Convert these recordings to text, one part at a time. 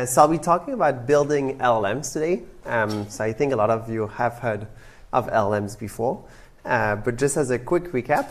So I'll be talking about building LLMs today. So I think a lot of you have heard of LLMs before. But just as a quick recap,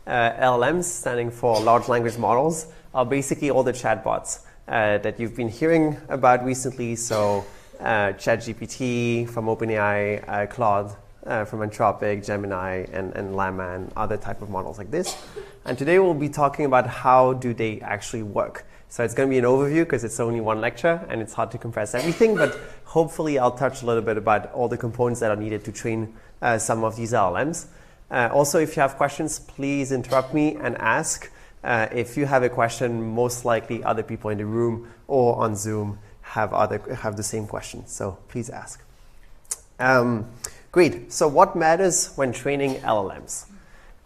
LLMs, standing for large language models, are basically all the chatbots that you've been hearing about recently. So ChatGPT from OpenAI, Claude from Anthropic, Gemini, and Llama, and other type of models like this. And today we'll be talking about how do they actually work. So it's going to be an overview because it's only one lecture and it's hard to compress everything, but hopefully I'll touch a little bit about all the components that are needed to train some of these LLMs. Also, if you have questions, please interrupt me and ask. If you have a question, most likely other people in the room or on Zoom have the same question, so please ask. Great, so what matters when training LLMs?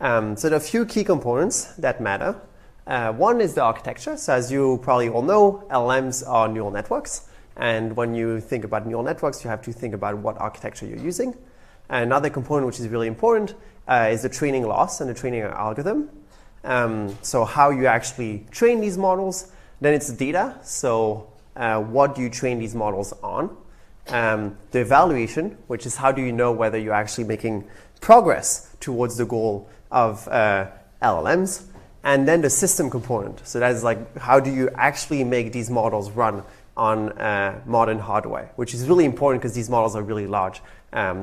So there are a few key components that matter. One is the architecture. So as you probably all know, LLMs are neural networks. And when you think about neural networks, you have to think about what architecture you're using. Another component which is really important is the training loss and the training algorithm. So how you actually train these models. Then it's data. So what do you train these models on? The evaluation, which is how do you know whether you're actually making progress towards the goal of LLMs. And then the system component. So that is like, how do you actually make these models run on modern hardware, which is really important because these models are really large.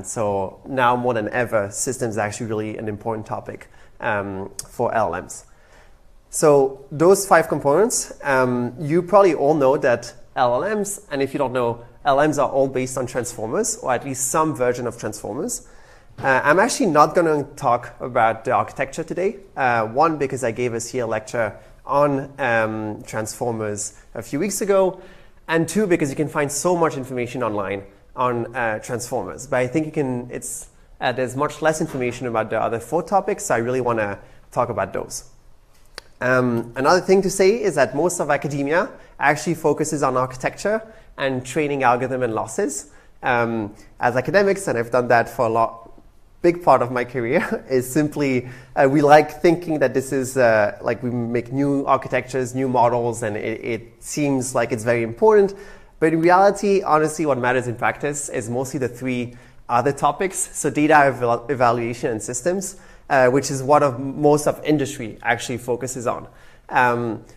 So now more than ever, systems are actually really an important topic for LLMs. So those 5 components, you probably all know that LLMs, and if you don't know, LLMs are all based on transformers, or at least some version of transformers. I'm actually not going to talk about the architecture today. One, because I gave a CL lecture on transformers a few weeks ago. And 2, because you can find so much information online on transformers. But I think there's much less information about the other 4 topics, so I really want to talk about those. Another thing to say is that most of academia actually focuses on architecture and training algorithm and losses. As academics, and I've done that for a big part of my career, is simply we like thinking that this is like we make new architectures, new models, and it seems like it's very important. But in reality, honestly, what matters in practice is mostly the 3 other topics. So data evaluation and systems, which is what most of industry actually focuses on.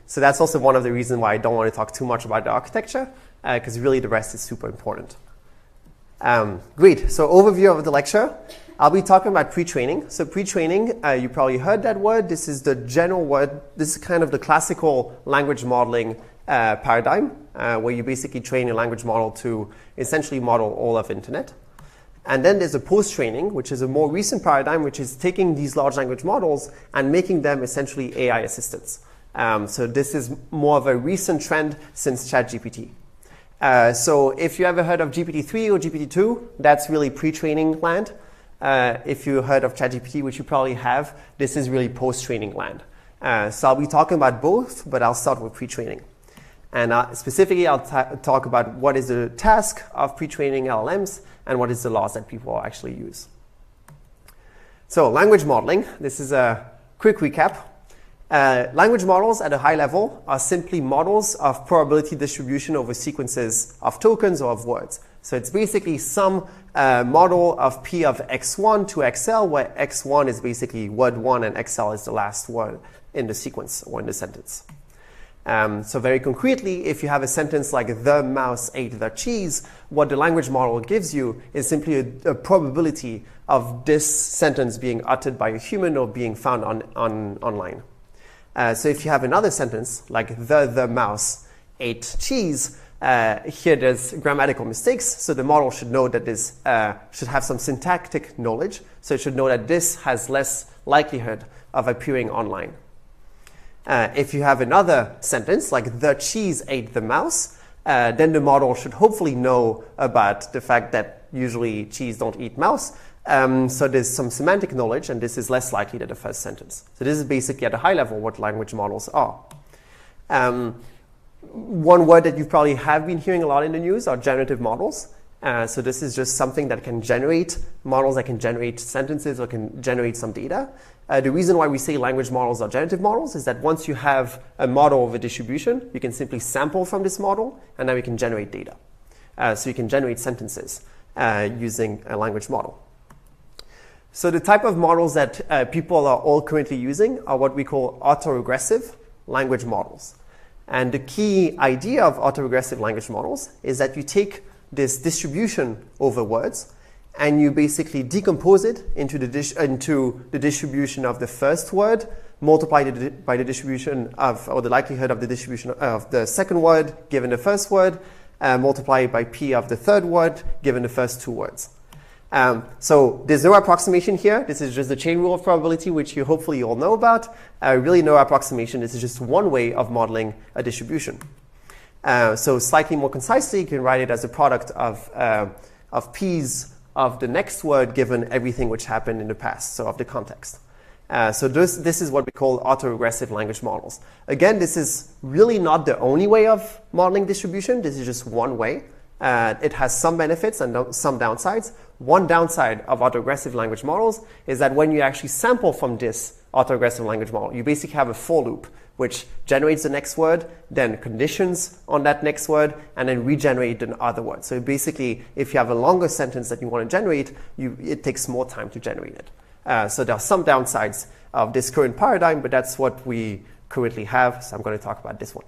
So that's also one of the reasons why I don't want to talk too much about the architecture, because really the rest is super important. Great, so overview of the lecture. I'll be talking about pre-training. So pre-training, you probably heard that word. This is the general word. This is kind of the classical language modeling paradigm, where you basically train a language model to essentially model all of internet. And then there's a post-training, which is a more recent paradigm, which is taking these large language models and making them essentially AI assistants. So this is more of a recent trend since ChatGPT. So if you ever heard of GPT-3 or GPT-2, that's really pre-training land. If you heard of ChatGPT, which you probably have, this is really post-training land. So I'll be talking about both, but I'll start with pre-training. And specifically, I'll talk about what is the task of pre-training LLMs and what is the laws that people actually use. So language modeling, this is a quick recap. Language models at a high level are simply models of probability distribution over sequences of tokens or of words. So it's basically some model of P of x1 to xl, where x1 is basically word 1 and xl is the last word in the sequence or in the sentence. So very concretely, if you have a sentence like the mouse ate the cheese, what the language model gives you is simply a probability of this sentence being uttered by a human or being found online. So if you have another sentence like the mouse ate cheese, here there's grammatical mistakes, so the model should know that this should have some syntactic knowledge, so it should know that this has less likelihood of appearing online. If you have another sentence like the cheese ate the mouse, then the model should hopefully know about the fact that usually cheese don't eat mouse. So there's some semantic knowledge, and this is less likely than the first sentence. So this is basically at a high level what language models are. One word that you probably have been hearing a lot in the news are generative models. So this is just something that can generate models that can generate sentences or can generate some data. The reason why we say language models are generative models is that once you have a model of a distribution, you can simply sample from this model, and now you can generate data. So you can generate sentences using a language model. So the type of models that people are all currently using are what we call autoregressive language models. And the key idea of autoregressive language models is that you take this distribution over words and you basically decompose it into the distribution of the first word, multiplied by the distribution of, or the likelihood of the distribution of the second word given the first word, multiplied by p of the third word given the first two words. So there's no approximation here. This is just the chain rule of probability, which you hopefully all know about. Really no approximation. This is just one way of modeling a distribution. So slightly more concisely, you can write it as a product of p's of the next word given everything which happened in the past, so of the context. So this is what we call autoregressive language models. Again, this is really not the only way of modeling distribution. This is just one way. It has some benefits and some downsides. One downside of autoregressive language models is that when you actually sample from this autoregressive language model, you basically have a for loop, which generates the next word, then conditions on that next word, and then regenerate the other word. So basically, if you have a longer sentence that you want to generate, it takes more time to generate it. So there are some downsides of this current paradigm, but that's what we currently have. So I'm going to talk about this one.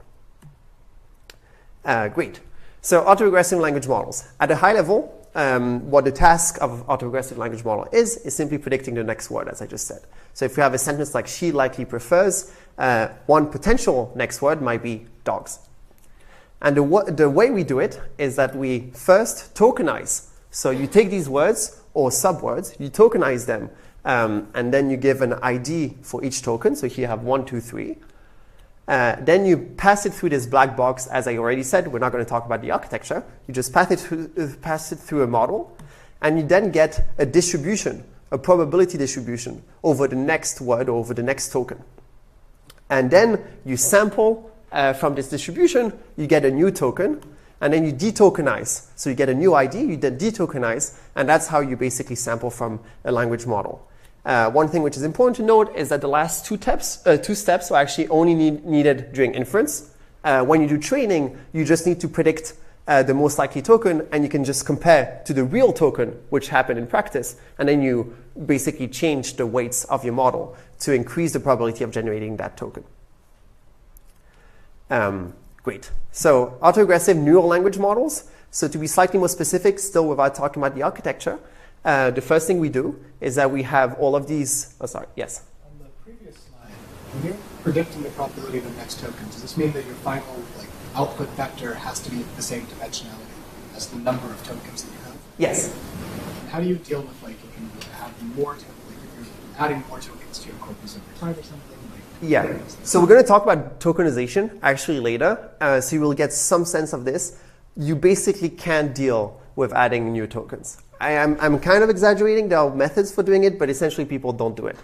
Great. So autoregressive language models. At a high level, what the task of autoregressive language model is simply predicting the next word, as I just said. So if you have a sentence like she likely prefers, one potential next word might be dogs. And the way we do it is that we first tokenize. So you take these words or subwords, you tokenize them, and then you give an ID for each token. So here you have 1, 2, 3. Then you pass it through this black box. As I already said, we're not going to talk about the architecture. You just pass it through a model, and you then get a distribution, a probability distribution over the next word or over the next token. And then you sample from this distribution, you get a new token, and then you detokenize. So you get a new ID, you then detokenize, and that's how you basically sample from a language model. One thing which is important to note is that the last two steps are actually only needed during inference. When you do training, you just need to predict the most likely token, and you can just compare to the real token which happened in practice, and then you basically change the weights of your model to increase the probability of generating that token. Great. So autoregressive neural language models. So to be slightly more specific, still without talking about the architecture, the first thing we do is that we have all of these. Oh, sorry. Yes. On the previous slide, when you're predicting the probability of the next token, does this mean that your final output vector has to be the same dimensionality as the number of tokens that you have? Yes. And how do you deal with if you have more tokens, if you're adding more tokens to your corpus over time or something? Yeah. So we're going to talk about tokenization actually later. So you will get some sense of this. You basically can't deal with adding new tokens. I'm kind of exaggerating. There are methods for doing it, but essentially people don't do it.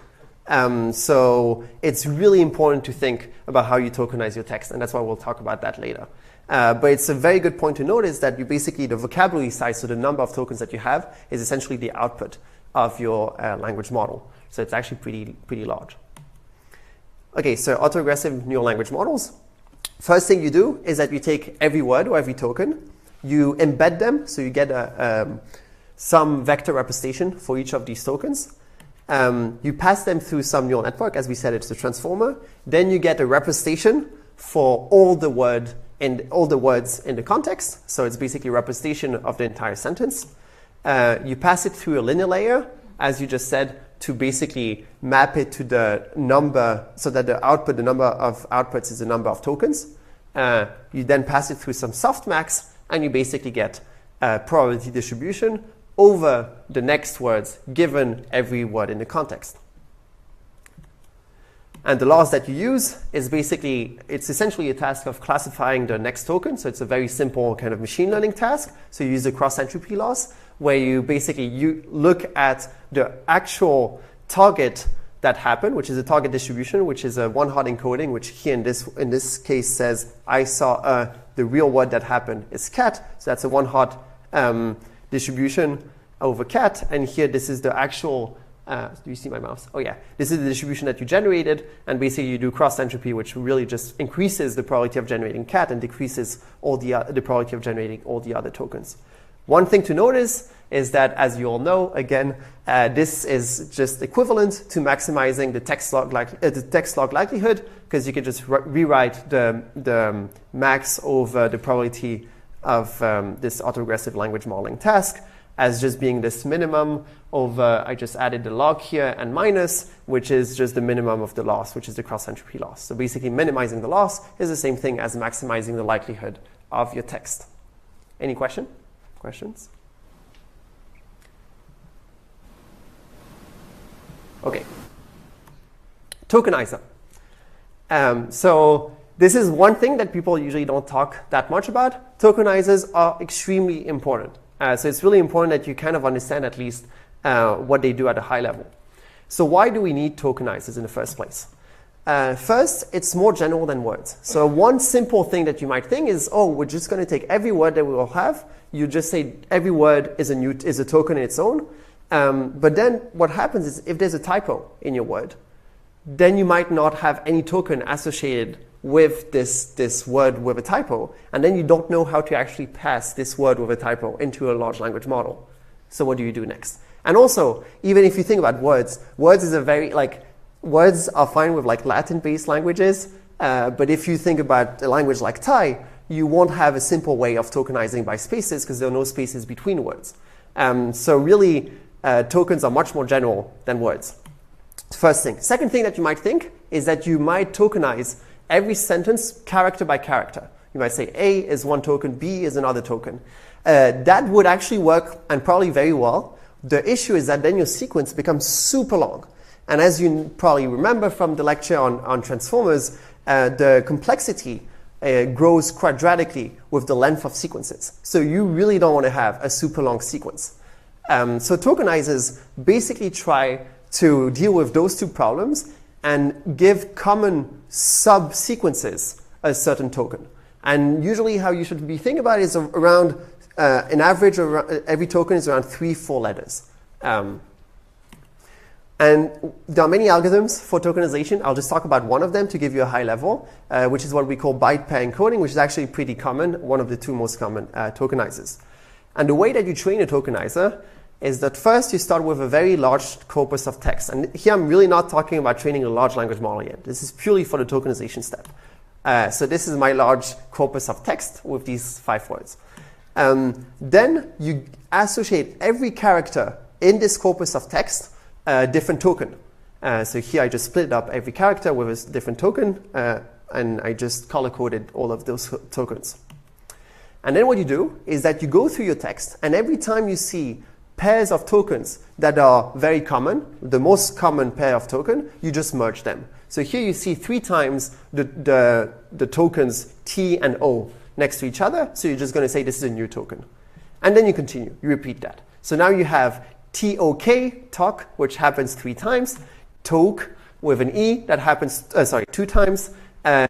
So it's really important to think about how you tokenize your text, and that's why we'll talk about that later. But it's a very good point to notice that you basically, the vocabulary size, so the number of tokens that you have, is essentially the output of your language model. So it's actually pretty large. Okay, so autoregressive neural language models. First thing you do is that you take every word or every token, you embed them, so you get some vector representation for each of these tokens. You pass them through some neural network. As we said, it's a transformer. Then you get a representation for all the words in the context. So it's basically a representation of the entire sentence. You pass it through a linear layer, as you just said, to basically map it to the number, so that the number of outputs is the number of tokens. You then pass it through some softmax, and you basically get a probability distribution over the next words given every word in the context. And the laws that you use is basically, it's essentially a task of classifying the next token. So it's a very simple kind of machine learning task. So you use the cross-entropy laws, where you look at the actual target that happened, which is a target distribution, which is a one-hot encoding, which here in this case says, I saw the real word that happened is cat. So that's a one-hot distribution over cat, and here this is the actual, do you see my mouse? Oh yeah, this is the distribution that you generated, and basically you do cross entropy, which really just increases the probability of generating cat and decreases all the probability of generating all the other tokens. One thing to notice is that, as you all know, again, this is just equivalent to maximizing the text log likelihood, because you can just rewrite the max over the probability of this autoregressive language modeling task as just being this minimum over, I just added the log here, and minus, which is just the minimum of the loss, which is the cross-entropy loss. So basically minimizing the loss is the same thing as maximizing the likelihood of your text. Any questions? Okay. Tokenizer. So this is one thing that people usually don't talk that much about. Tokenizers are extremely important. So it's really important that you kind of understand at least what they do at a high level. So why do we need tokenizers in the first place? First, it's more general than words. So one simple thing that you might think is, oh, we're just going to take every word that we will have. You just say every word is a token in its own. But then what happens is if there's a typo in your word, then you might not have any token associated with this word with a typo, and then you don't know how to actually pass this word with a typo into a large language model. So what do you do next? And also, even if you think about words is a very, words are fine with Latin-based languages, but if you think about a language like Thai, you won't have a simple way of tokenizing by spaces because there are no spaces between words. So really, tokens are much more general than words. First thing. Second thing that you might think is that you might tokenize every sentence character by character. You might say A is one token, B is another token. That would actually work, and probably very well. The issue is that then your sequence becomes super long. And as you probably remember from the lecture on transformers, the complexity grows quadratically with the length of sequences. So you really don't want to have a super long sequence. So tokenizers basically try to deal with those two problems and give common subsequences a certain token. And usually how you should be thinking about it is around, an average, every token is around 3-4 letters. And there are many algorithms for tokenization. I'll just talk about one of them to give you a high level, which is what we call byte pair encoding, which is actually pretty common, one of the two most common tokenizers. And the way that you train a tokenizer is that first you start with a very large corpus of text. And here I'm really not talking about training a large language model yet. This is purely for the tokenization step. So this is my large corpus of text with these 5 words. Then you associate every character in this corpus of text a different token. So here I just split up every character with a different token, and I just color-coded all of those tokens. And then what you do is that you go through your text, and every time you see pairs of tokens that are very common, the most common pair of token, you just merge them. So here you see 3 times the tokens T and O next to each other, so you're just going to say this is a new token. And then you continue, you repeat that. So now you have TOK, TOK, which happens 3 times, TOK with an E that happens, 2 times, and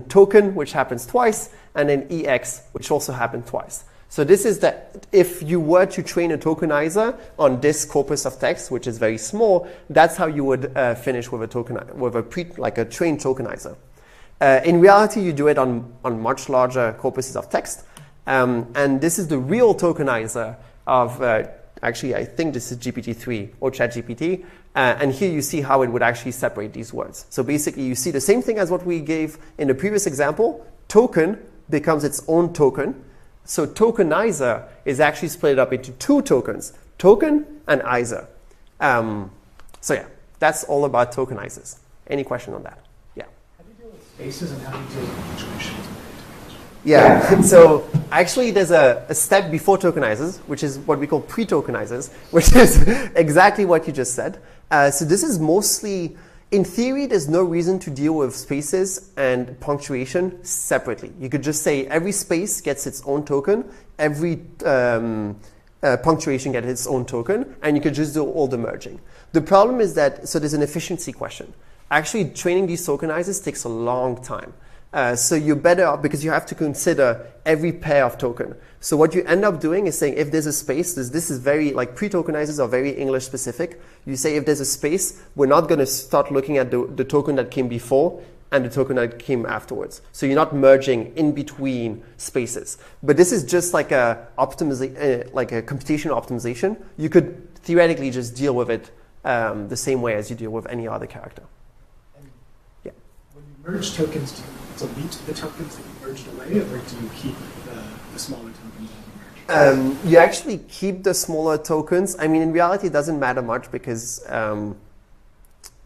token, which happens twice, and then EX, which also happened twice. So this is that if you were to train a tokenizer on this corpus of text, which is very small, that's how you would finish with a trained tokenizer. In reality, you do it on much larger corpuses of text. And this is the real tokenizer of, actually, I think this is GPT-3 or ChatGPT. And here you see how it would actually separate these words. So basically, you see the same thing as what we gave in the previous example. Token becomes its own token. So tokenizer is actually split up into 2 tokens, token and izer. So yeah, that's all about tokenizers. Any question on that? Yeah. How do you deal with spaces and how do you deal with punctuation? Yeah, so actually there's a step before tokenizers, which is what we call pre-tokenizers, which is exactly what you just said. So this is mostly, in theory, there's no reason to deal with spaces and punctuation separately. You could just say every space gets its own token, every punctuation gets its own token, and you could just do all the merging. The problem is that, so there's an efficiency question. Actually, training these tokenizers takes a long time. So you're better off because you have to consider every pair of token. So what you end up doing is saying if there's a space, this is very, like pre-tokenizers are very English specific. You say if there's a space, we're not going to start looking at the token that came before and the token that came afterwards. So you're not merging in between spaces. But this is just like a computational optimization. You could theoretically just deal with it the same way as you deal with any other character. And yeah. When you merge tokens, do you delete the tokens that you merged away, or do you keep the smaller tokens that you merged? You actually keep the smaller tokens. I mean, in reality, it doesn't matter much because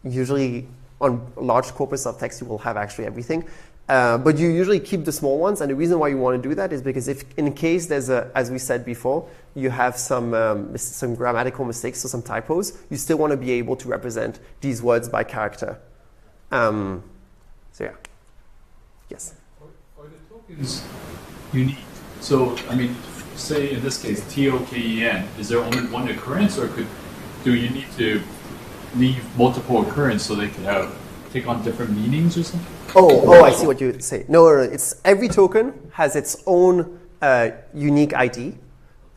usually on large corpus of text, you will have actually everything. But you usually keep the small ones. And the reason why you want to do that is because if in case there's as we said before, you have some grammatical mistakes or some typos, you still want to be able to represent these words by character. So yeah. Yes? Are the tokens unique? So, I mean, say in this case, TOKEN, is there only one occurrence, or do you need to leave multiple occurrence so they could take on different meanings or something? Oh, I see what you say. No, it's every token has its own unique ID.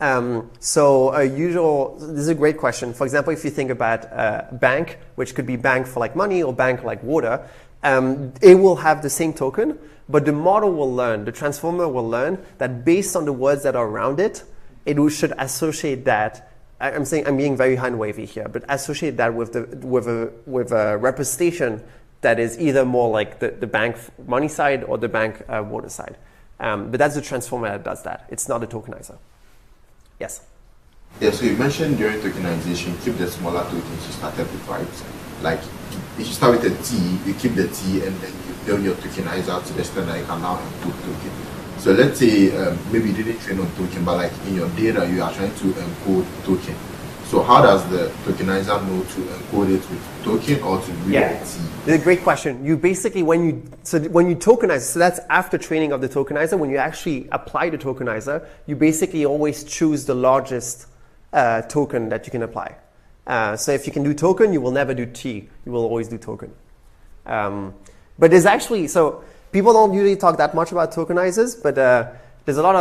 This is a great question. For example, if you think about bank, which could be bank for like money or bank like water, it will have the same token, but the model will learn, the transformer will learn that based on the words that are around it, it should associate that. I'm being very hand-wavy here, but associate that with a representation that is either more like the bank money side or the bank water side. But that's the transformer that does that. It's not a tokenizer. Yes? Yeah, so you mentioned during tokenization, keep the smaller tokens you started with, right? Like, if you start with a T, you keep the T and then you build your tokenizer to the extent that you can now encode token. So let's say maybe you didn't train on token, but like in your data, you are trying to encode token. So how does the tokenizer know to encode it with token or to read a T? It's a great question. You basically, when you tokenize, so that's after training of the tokenizer, when you actually apply the tokenizer, you basically always choose the largest token that you can apply. So if you can do token, you will never do T. You will always do token. But there's actually, so people don't usually talk that much about tokenizers, but there's a lot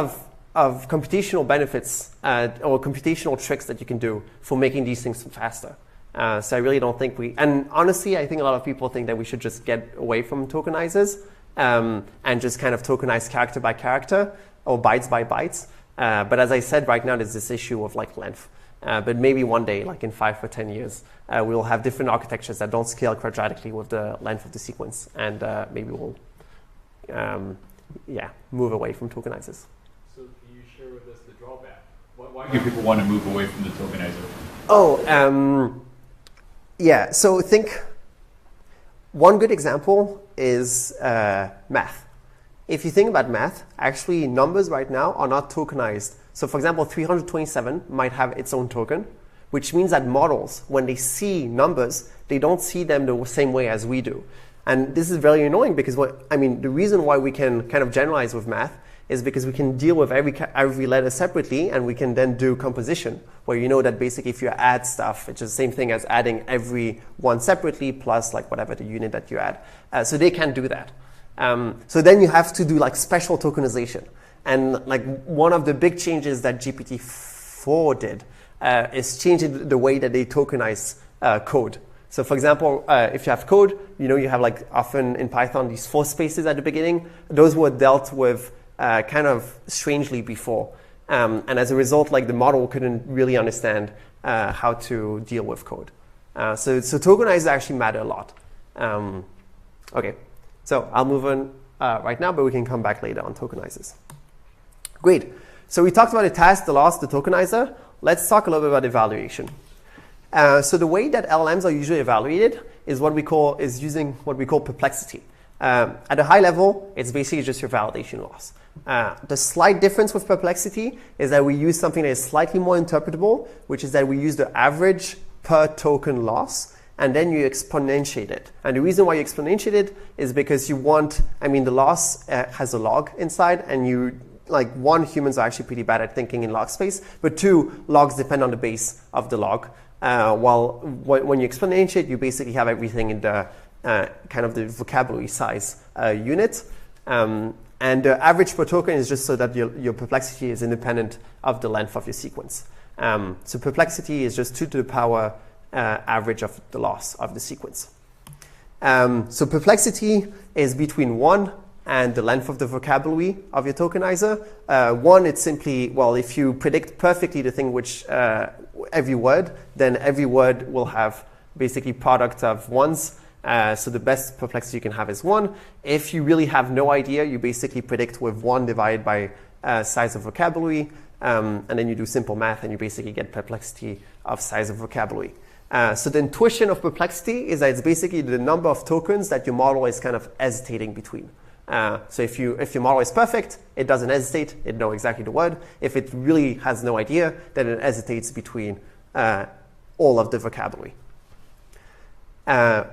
of computational benefits or computational tricks that you can do for making these things faster. So I really don't think and honestly, I think a lot of people think that we should just get away from tokenizers and just kind of tokenize character by character or bytes by bytes. But as I said, right now there's this issue of like length. But maybe one day, like in 5 or 10 years, we'll have different architectures that don't scale quadratically with the length of the sequence, and maybe we'll move away from tokenizers. So can you share with us the drawback? Why do people want to move away from the tokenizer? Yeah, so think one good example is math. If you think about math, actually numbers right now are not tokenized. So for example, 327 might have its own token, which means that models, when they see numbers, they don't see them the same way as we do. And this is very annoying because the reason why we can kind of generalize with math is because we can deal with every letter separately, and we can then do composition, where you know that basically if you add stuff, it's the same thing as adding every one separately plus like whatever the unit that you add. So they can't do that. So then you have to do like special tokenization. And like one of the big changes that GPT-4 did is changing the way that they tokenize code. So for example, if you have code, you have like often in Python these 4 spaces at the beginning. Those were dealt with kind of strangely before. And as a result, like the model couldn't really understand how to deal with code. So tokenizers actually matter a lot. Okay, so I'll move on right now, but we can come back later on tokenizers. Great. So we talked about the task, the loss, the tokenizer. Let's talk a little bit about evaluation. So the way that LLMs are usually evaluated is using what we call perplexity. At a high level, it's basically just your validation loss. The slight difference with perplexity is that we use something that is slightly more interpretable, which is that we use the average per token loss, and then you exponentiate it. And the reason why you exponentiate it is because you want, the loss has a log inside, and one, humans are actually pretty bad at thinking in log space, but 2, logs depend on the base of the log. While when you exponentiate, you basically have everything in the kind of the vocabulary size unit. And the average per token is just so that your perplexity is independent of the length of your sequence. So perplexity is just 2 to the power average of the loss of the sequence. So perplexity is between 1 and the length of the vocabulary of your tokenizer. 1, it's simply, well, if you predict perfectly the thing which every word, then every word will have basically product of ones. So the best perplexity you can have is 1. If you really have no idea, you basically predict with 1 divided by size of vocabulary, and then you do simple math and you basically get perplexity of size of vocabulary. So the intuition of perplexity is that it's basically the number of tokens that your model is kind of hesitating between. So if your model is perfect, it doesn't hesitate, it knows exactly the word. If it really has no idea, then it hesitates between all of the vocabulary.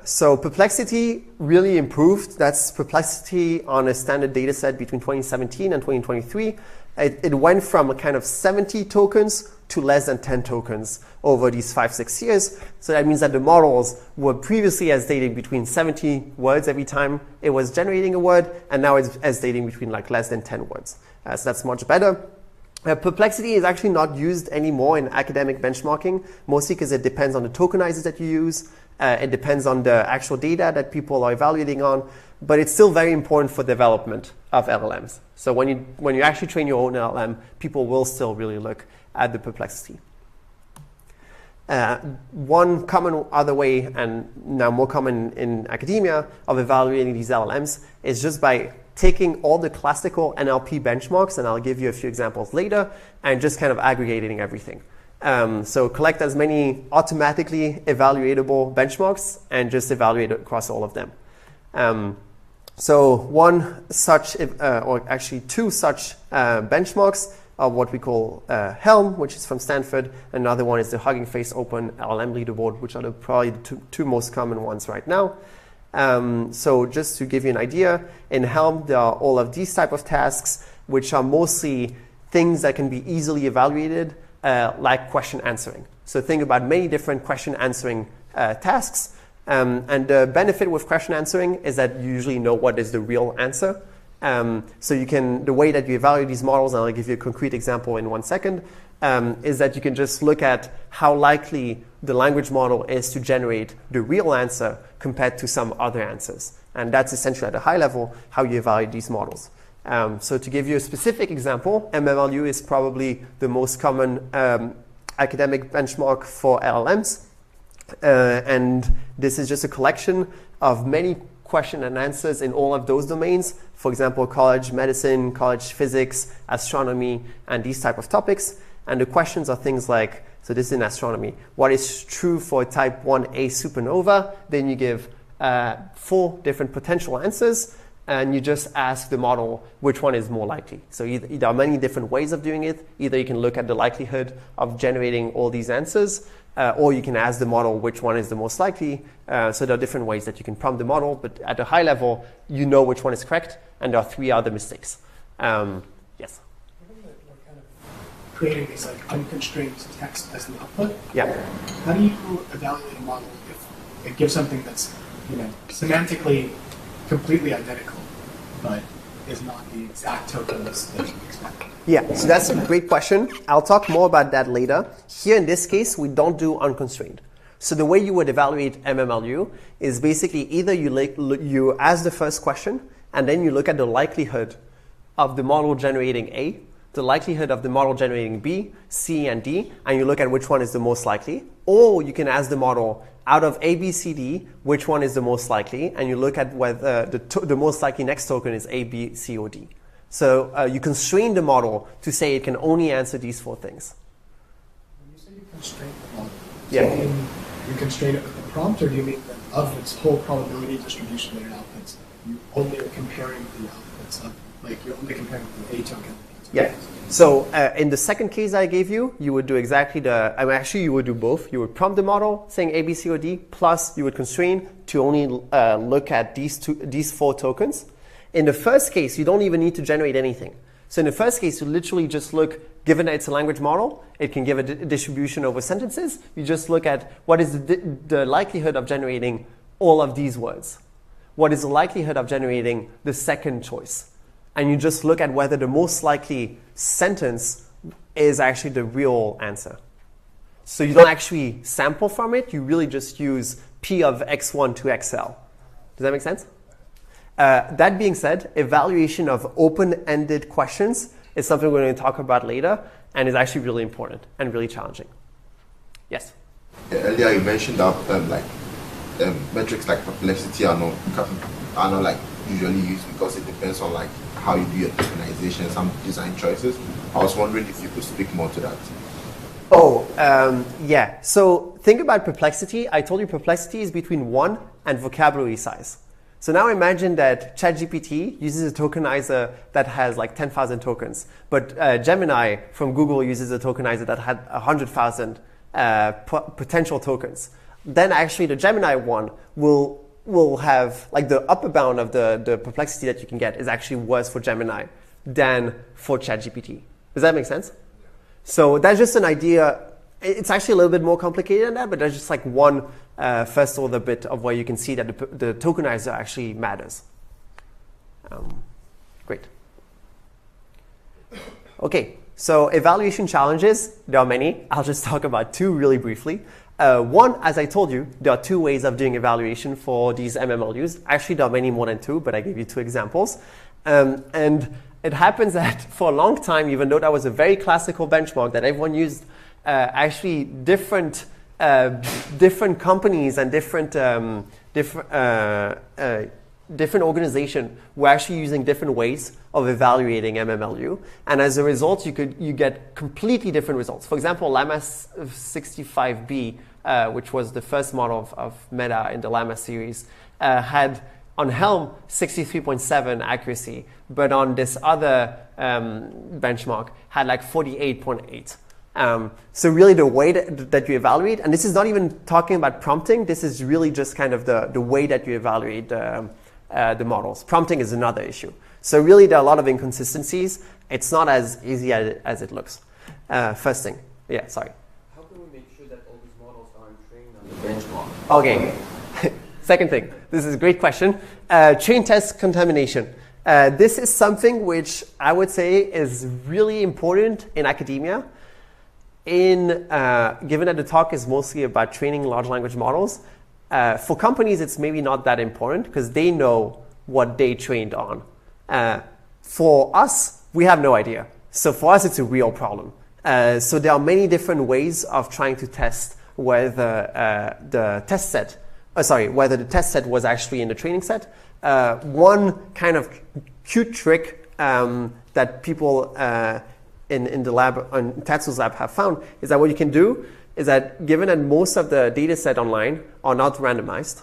So perplexity really improved. That's perplexity on a standard data set between 2017 and 2023. It went from a kind of 70 tokens to less than 10 tokens over these 5-6 years. So that means that the models were previously hesitating between 70 words every time it was generating a word, and now it's hesitating between like less than 10 words. So that's much better. Perplexity is actually not used anymore in academic benchmarking, mostly because it depends on the tokenizers that you use. It depends on the actual data that people are evaluating on, but it's still very important for development of LLMs. So when you actually train your own LLM, people will still really look at the perplexity. One common other way, and now more common in academia, of evaluating these LLMs is just by taking all the classical NLP benchmarks, and I'll give you a few examples later, and just kind of aggregating everything. So collect as many automatically evaluatable benchmarks and just evaluate across all of them. So one such, or actually 2 such benchmarks are what we call Helm, which is from Stanford. Another one is the Hugging Face Open LLM Leaderboard, which are probably the two most common ones right now. So just to give you an idea, in Helm, there are all of these type of tasks, which are mostly things that can be easily evaluated, like question answering. So think about many different question answering tasks. And the benefit with question answering is that you usually know what is the real answer. So you can, the way that you evaluate these models, and I'll give you a concrete example in 1 second, is that you can just look at how likely the language model is to generate the real answer compared to some other answers. And that's essentially at a high level how you evaluate these models. So to give you a specific example, MMLU is probably the most common academic benchmark for LLMs. And this is just a collection of many question and answers in all of those domains. For example, college medicine, college physics, astronomy, and these type of topics. And the questions are things like, so this is in astronomy, what is true for type 1a supernova? Then you give 4 different potential answers, and you just ask the model which one is more likely. So there are many different ways of doing it. Either you can look at the likelihood of generating all these answers, or you can ask the model which one is the most likely. So there are different ways that you can prompt the model, but at a high level, you know which one is correct, and there are 3 other mistakes. Yes? Given that we're kind of creating these like unconstrained text as the output, Yeah. how do you evaluate a model if it gives something that's, semantically completely identical, but is not the exact tokens that you expect? Yeah, so that's a great question. I'll talk more about that later. Here in this case, we don't do unconstrained. So the way you would evaluate MMLU is basically either you ask the first question, and then you look at the likelihood of the model generating A, the likelihood of the model generating B, C, and D, and you look at which one is the most likely. Or you can ask the model, out of A, B, C, D, which one is the most likely, and you look at whether the most likely next token is A, B, C, or D. So you constrain the model to say it can only answer these 4 things. When you say you constrain the model, do Yeah. you mean you constrain it with the prompt, or do you mean that of its whole probability distribution that it outputs, you only are comparing the outputs of, like you're only comparing the A token? Yeah. So in the second case I gave you, you would do exactly actually you would do both. You would prompt the model saying A, B, C, or D, plus you would constrain to only look at these 4 tokens. In the first case, you don't even need to generate anything. So in the first case, you literally just look, given that it's a language model, it can give a distribution over sentences. You just look at what is the likelihood of generating all of these words. what is the likelihood of generating the second choice. And you just look at whether the most likely sentence is actually the real answer. So you don't actually sample from it, you really just use P of X1 to XL. Does that make sense? That being said, evaluation of open-ended questions is something we're going to talk about later, and is actually really important and really challenging. Yes? Earlier you mentioned that metrics like perplexity are not like usually used because it depends on like how you do your tokenization, some design choices. I was wondering if you could speak more to that. Oh, yeah. So think about perplexity. I told you perplexity is between 1 and vocabulary size. So now imagine that ChatGPT uses a tokenizer that has like 10,000 tokens, but Gemini from Google uses a tokenizer that had 100,000 potential tokens. Then actually the Gemini one will have, like the upper bound of the perplexity that you can get is actually worse for Gemini than for ChatGPT. Does that make sense? So that's just an idea. It's actually a little bit more complicated than that, but there's just like one first order bit of where you can see that the tokenizer actually matters. Great. Okay, so evaluation challenges, there are many. I'll just talk about 2 really briefly. One, as I told you, there are 2 ways of doing evaluation for these MMLUs. Actually, there are many more than 2, but I gave you 2 examples. And it happens that for a long time, even though that was a very classical benchmark that everyone used, actually different companies and different organizations were actually using different ways of evaluating MMLU, and as a result, you get completely different results. For example, Llama 65B, which was the first model of Meta in the Llama series, had on Helm 63.7 accuracy, but on this other benchmark had like 48.8. So really the way that you evaluate, and this is not even talking about prompting, this is really just kind of the way that you evaluate the models. Prompting is another issue. So really there are a lot of inconsistencies. It's not as easy as it looks. First thing. Yeah, sorry. How can we make sure that all these models aren't trained on the benchmark? Okay. Second thing. This is a great question. Chain test contamination. This is something which I would say is really important in academia. Given that the talk is mostly about training large language models, for companies it's maybe not that important because they know what they trained on. For us, we have no idea. So for us, it's a real problem. So there are many different ways of trying to test whether the test set was actually in the training set. One kind of cute trick that people in the lab, on Tatsu's lab have found is that what you can do is that given that most of the data set online are not randomized,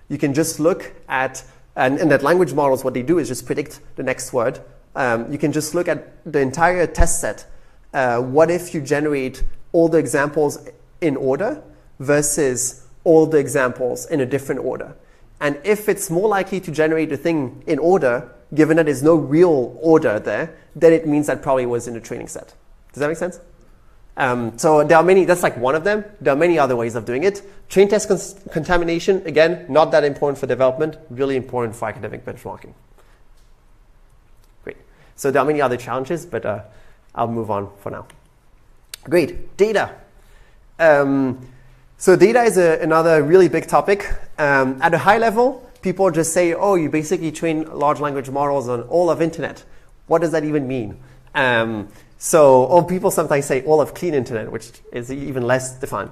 you can just look at, and that language models, what they do is just predict the next word. You can just look at the entire test set. What if you generate all the examples in order versus all the examples in a different order? And if it's more likely to generate the thing in order, given that there's no real order there, then it means that probably was in the training set. Does that make sense? So there are many, that's like one of them. There are many other ways of doing it. Chain test contamination, again, not that important for development, really important for academic benchmarking. Great. So there are many other challenges, but I'll move on for now. Great. Data. So data is another really big topic. At a high level, people just say, oh, you basically train large language models on all of internet. What does that even mean? Or people sometimes say all of clean internet, which is even less defined.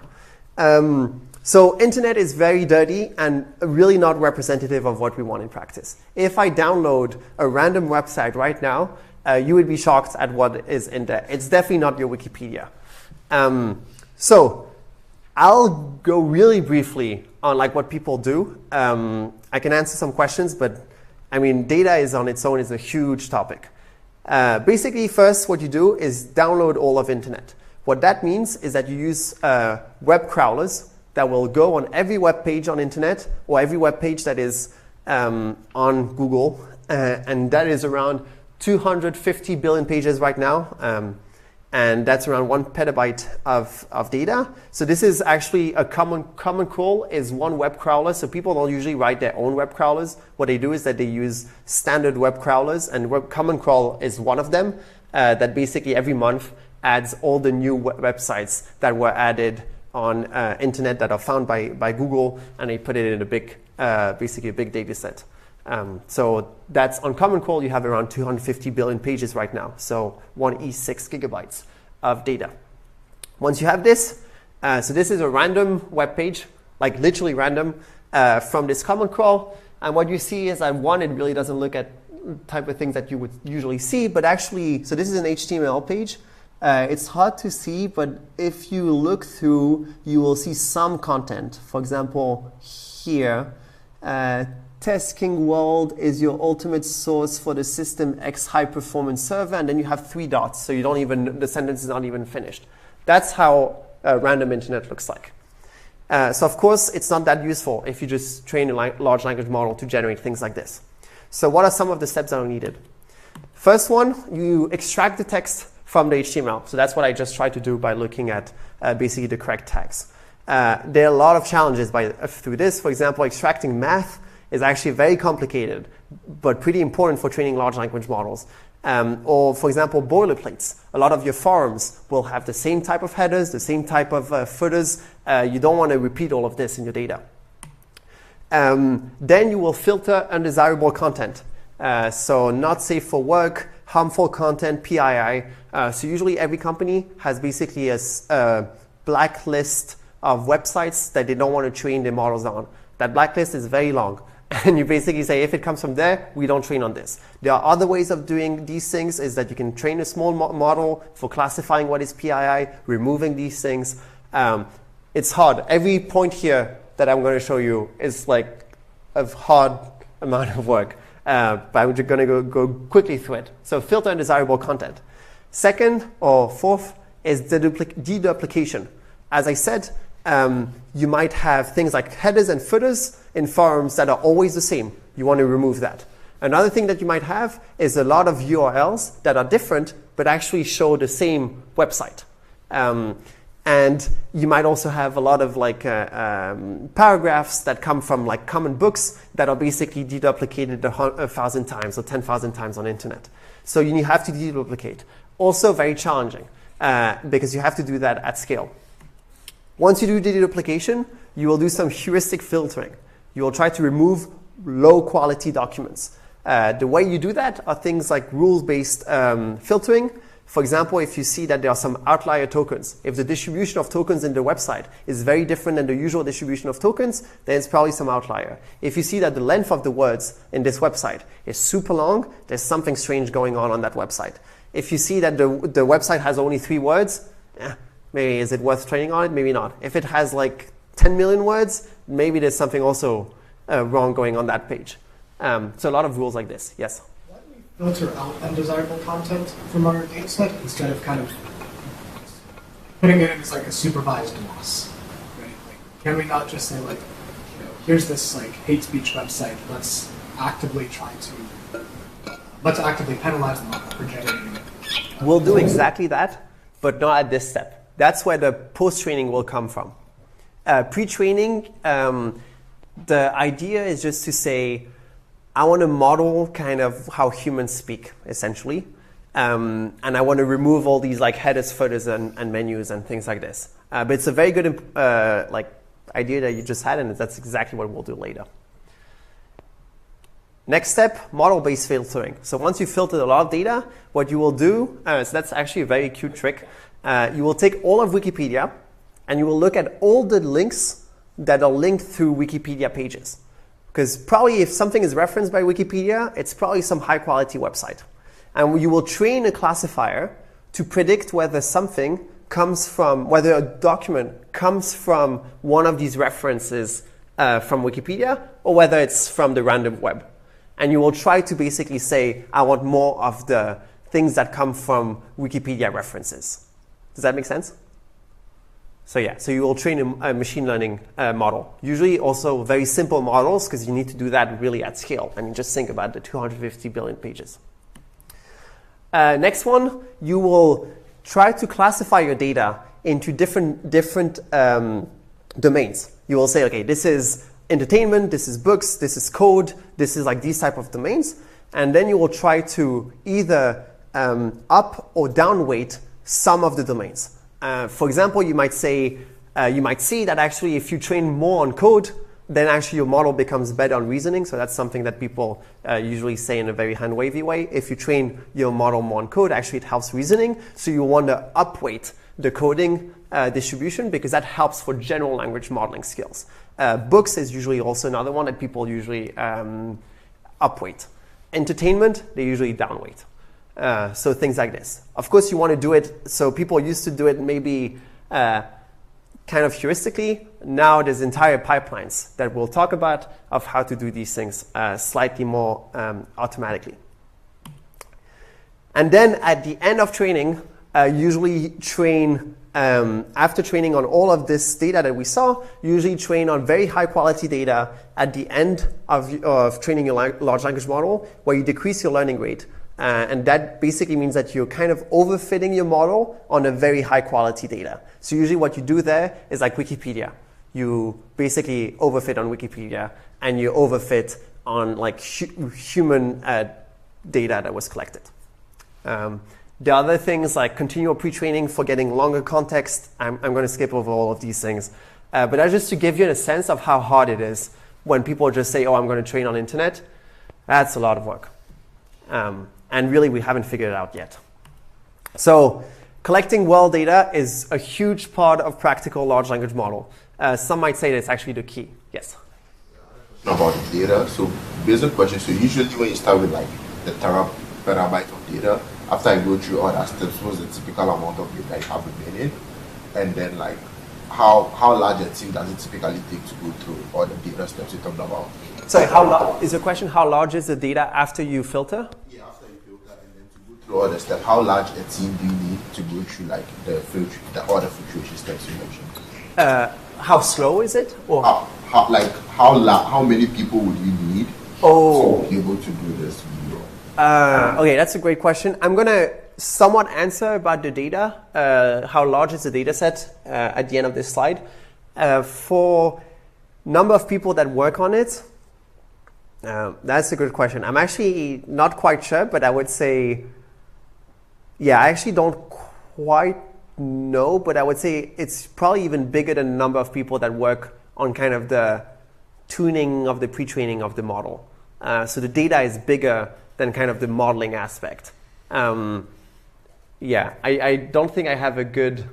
So internet is very dirty and really not representative of what we want in practice. If I download a random website right now, you would be shocked at what is in there. It's definitely not your Wikipedia. So I'll go really briefly on like what people do. I can answer some questions, but I mean, data is on its own is a huge topic. Basically, first, what you do is download all of internet. What that means is that you use web crawlers that will go on every web page on internet or every web page that is on Google, and that is around 250 billion pages right now. and that's around 1 petabyte of data. So this is actually a common crawl is one web crawler. So people don't usually write their own web crawlers. What they do is that they use standard web crawlers, and common crawl is one of them that basically every month adds all the new websites that were added on internet that are found by Google, and they put it in a big, basically a big data set. So that's on common crawl, you have around 250 billion pages right now. So 1e6 gigabytes of data. Once you have this, so this is a random web page, like literally random from this common crawl. And what you see is that one, it really doesn't look at type of things that you would usually see, but actually, so this is an HTML page. It's hard to see, but if you look through, you will see some content. For example, here, Test King World is your ultimate source for the System X high performance server, and then you have 3 dots, so you don't even, the sentence is not even finished. That's how random internet looks like. So of course, it's not that useful if you just train a large language model to generate things like this. So what are some of the steps that are needed? First one, you extract the text from the HTML. So that's what I just tried to do by looking at basically the correct tags. There are a lot of challenges through this. For example, extracting math is actually very complicated, but pretty important for training large language models. Or for example, boilerplates. A lot of your forums will have the same type of headers, the same type of footers. You don't want to repeat all of this in your data. Then you will filter undesirable content. So not safe for work, harmful content, PII. So usually every company has basically a blacklist of websites that they don't want to train their models on. That blacklist is very long. And you basically say, if it comes from there, we don't train on this. There are other ways of doing these things, is that you can train a small model for classifying what is PII, removing these things. It's hard. Every point here that I'm going to show you is like a hard amount of work. But I'm just going to go quickly through it. So filter undesirable content. Second or fourth is deduplication. As I said, you might have things like headers and footers in forums that are always the same. You want to remove that. Another thing that you might have is a lot of URLs that are different but actually show the same website. And you might also have a lot of like paragraphs that come from like common books that are basically deduplicated 1,000 times or 10,000 times on internet. So you have to deduplicate. Also very challenging because you have to do that at scale. Once you do deduplication, you will do some heuristic filtering. You will try to remove low quality documents. The way you do that are things like rules-based filtering. For example, if you see that there are some outlier tokens, if the distribution of tokens in the website is very different than the usual distribution of tokens, then it's probably some outlier. If you see that the length of the words in this website is super long, there's something strange going on that website. If you see that the website has only 3 words, maybe is it worth training on it? Maybe not. If it has like 10 million words, maybe there's something also wrong going on that page. So a lot of rules like this. Yes? Why do we filter out undesirable content from our data set instead of kind of putting it in as like a supervised loss? Right? Like, can we not just say like, you know, here's this like hate speech website, let's actively penalize the model for generating it? We'll do exactly that, but not at this step. That's where the post-training will come from. Pre-training, the idea is just to say, I want to model kind of how humans speak, essentially. And I want to remove all these like headers, footers, and menus and things like this. But it's a very good like idea that you just had, and that's exactly what we'll do later. Next step, model-based filtering. So once you've filtered a lot of data, what you will do, so that's actually a very cute trick. You will take all of Wikipedia and you will look at all the links that are linked through Wikipedia pages. Because probably if something is referenced by Wikipedia, it's probably some high quality website. And you will train a classifier to predict whether something comes from, whether a document comes from one of these references from Wikipedia or whether it's from the random web. And you will try to basically say, I want more of the things that come from Wikipedia references. Does that make sense? So yeah, so you will train a machine learning model. Usually also very simple models because you need to do that really at scale. I mean, just think about the 250 billion pages. Next one, you will try to classify your data into different domains. You will say, okay, this is entertainment, this is books, this is code, this is like these type of domains. And then you will try to either up or down weight some of the domains. For example, you might say, you might see that actually if you train more on code, then actually your model becomes better on reasoning. So that's something that people usually say in a very hand-wavy way. If you train your model more on code, actually it helps reasoning. So you want to upweight the coding distribution because that helps for general language modeling skills. Books is usually also another one that people usually upweight. Entertainment, they usually downweight. So things like this. Of course, you want to do it, so people used to do it maybe kind of heuristically. Now there's entire pipelines that we'll talk about of how to do these things slightly more automatically. And then at the end of training, usually train, after training on all of this data that we saw, usually train on very high quality data at the end of training your large language model, where you decrease your learning rate. And that basically means that you're kind of overfitting your model on a very high quality data. So usually what you do there is like Wikipedia. You basically overfit on Wikipedia and you overfit on like human data that was collected. The other things like continual pre-training for getting longer context, I'm going to skip over all of these things. But that's just to give you a sense of how hard it is when people just say, oh, I'm going to train on internet. That's a lot of work. And really, we haven't figured it out yet. So collecting well data is a huge part of practical large language model. Some might say that it's actually the key. Yes? About data, so basic question. So usually when you start with like the petabyte of data, after I go through all that steps, what's the typical amount of data you have remaining? And then like how large a team does it typically take to go through all the data steps you talked about? Sorry, is the question how large is the data after you filter? Yeah, after you filter and then to go through all the steps, how large a team do you need to go through like the other filtration steps you mentioned? How slow is it? Or how many people would you need to be able to do this? Okay, that's a great question. I'm going to somewhat answer about the data, how large is the data set at the end of this slide. For number of people that work on it, that's a good question. I'm actually not quite sure, but I would say, yeah, I actually don't quite know, but I would say it's probably even bigger than the number of people that work on kind of the tuning of the pre-training of the model. So the data is bigger than kind of the modeling aspect. Yeah, I don't think I have a good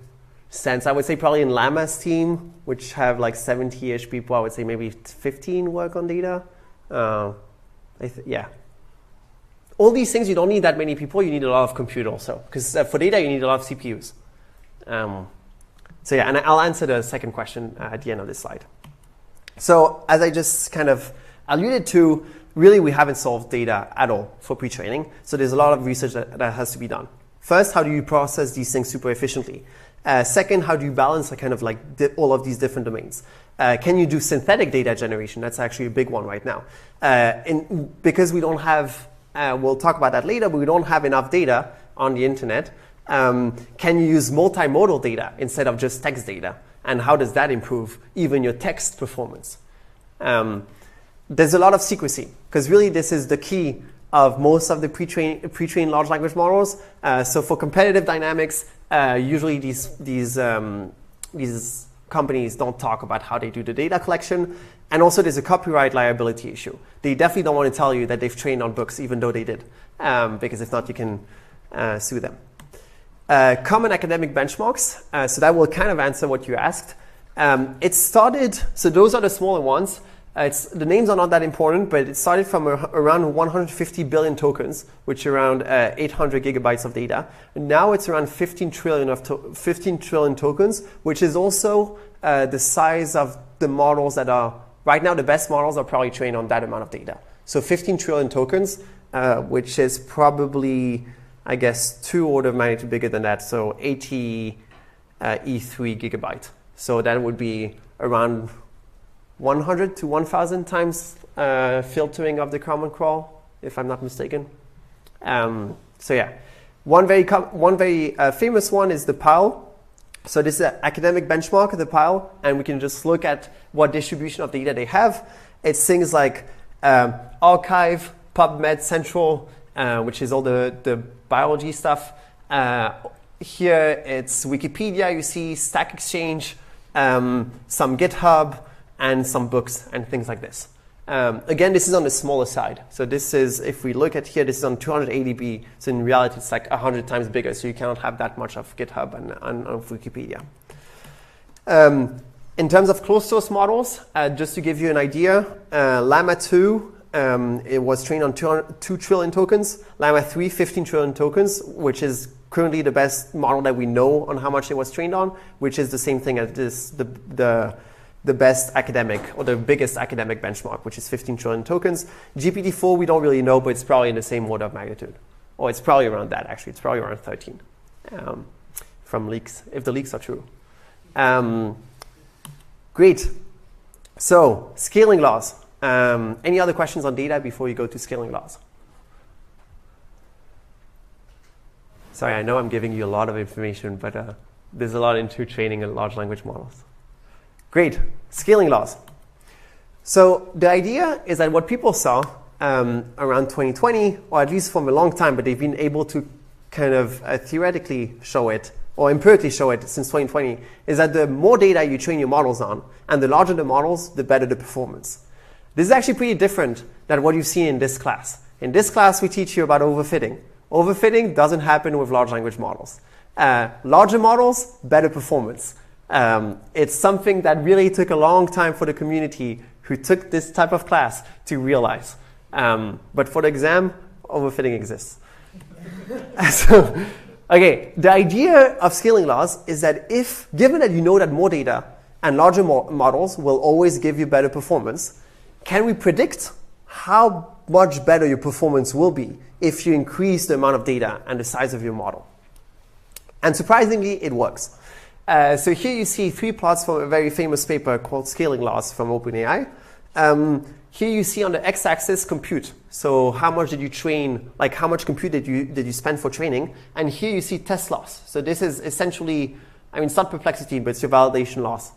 sense. I would say probably in Llama's team, which have like 70-ish people, I would say maybe 15 work on data. Yeah. All these things, you don't need that many people. You need a lot of compute also. Because for data, you need a lot of CPUs. So yeah, and I'll answer the second question at the end of this slide. So as I just kind of alluded to, really we haven't solved data at all for pre-training. So there's a lot of research that has to be done. First, how do you process these things super efficiently? Second, how do you balance kind of like all of these different domains? Can you do synthetic data generation? That's actually a big one right now. Because we don't have, we'll talk about that later, but we don't have enough data on the internet. Can you use multimodal data instead of just text data? And how does that improve even your text performance? There's a lot of secrecy, because really this is the key of most of the pre-trained large language models. So for competitive dynamics, usually these companies don't talk about how they do the data collection. And also there's a copyright liability issue. They definitely don't want to tell you that they've trained on books, even though they did, because if not, you can sue them. Common academic benchmarks. So that will kind of answer what you asked. It started, so those are the smaller ones. The names are not that important, but it started from around 150 billion tokens, which are around 800 gigabytes of data. And now it's around 15 trillion tokens, which is also the size of the models that are, right now the best models are probably trained on that amount of data. So 15 trillion tokens, which is probably, I guess, 2 orders of magnitude bigger than that, so 80 E3 gigabyte. So that would be around 100 to 1,000 times filtering of the common crawl, if I'm not mistaken. So yeah, One very famous one is the PAL. So this is an academic benchmark of the PAL, and we can just look at what distribution of data they have. It's things like Archive, PubMed Central, which is all the biology stuff. Here it's Wikipedia, you see Stack Exchange, some GitHub, and some books and things like this. Again, this is on the smaller side. So this is, if we look at here, this is on 280B. So in reality, it's like 100 times bigger. So you cannot have that much of GitHub and of Wikipedia. In terms of closed source models, just to give you an idea, Llama 2, it was trained on 2 trillion tokens. Llama 3, 15 trillion tokens, which is currently the best model that we know on how much it was trained on, which is the same thing as this, the best academic or the biggest academic benchmark, which is 15 trillion tokens. GPT-4, we don't really know, but it's probably in the same order of magnitude. Or it's probably around that, actually. It's probably around 13 from leaks, if the leaks are true. Great. So, scaling laws. Any other questions on data before you go to scaling laws? Sorry, I know I'm giving you a lot of information, but there's a lot into training and large language models. Great, scaling laws. So the idea is that what people saw around 2020, or at least from a long time, but they've been able to kind of theoretically show it, or empirically show it since 2020, is that the more data you train your models on, and the larger the models, the better the performance. This is actually pretty different than what you see in this class. In this class, we teach you about overfitting. Overfitting doesn't happen with large language models. Larger models, better performance. It's something that really took a long time for the community who took this type of class to realize. But for the exam, overfitting exists. So, okay, the idea of scaling laws is that if, given that you know that more data and larger models will always give you better performance, can we predict how much better your performance will be if you increase the amount of data and the size of your model? And surprisingly, it works. So here you see 3 plots from a very famous paper called Scaling Laws from OpenAI. Here you see on the x-axis compute. So how much did you train, like how much compute did you spend for training? And here you see test loss. So this is essentially, I mean, it's not perplexity, but it's your validation loss.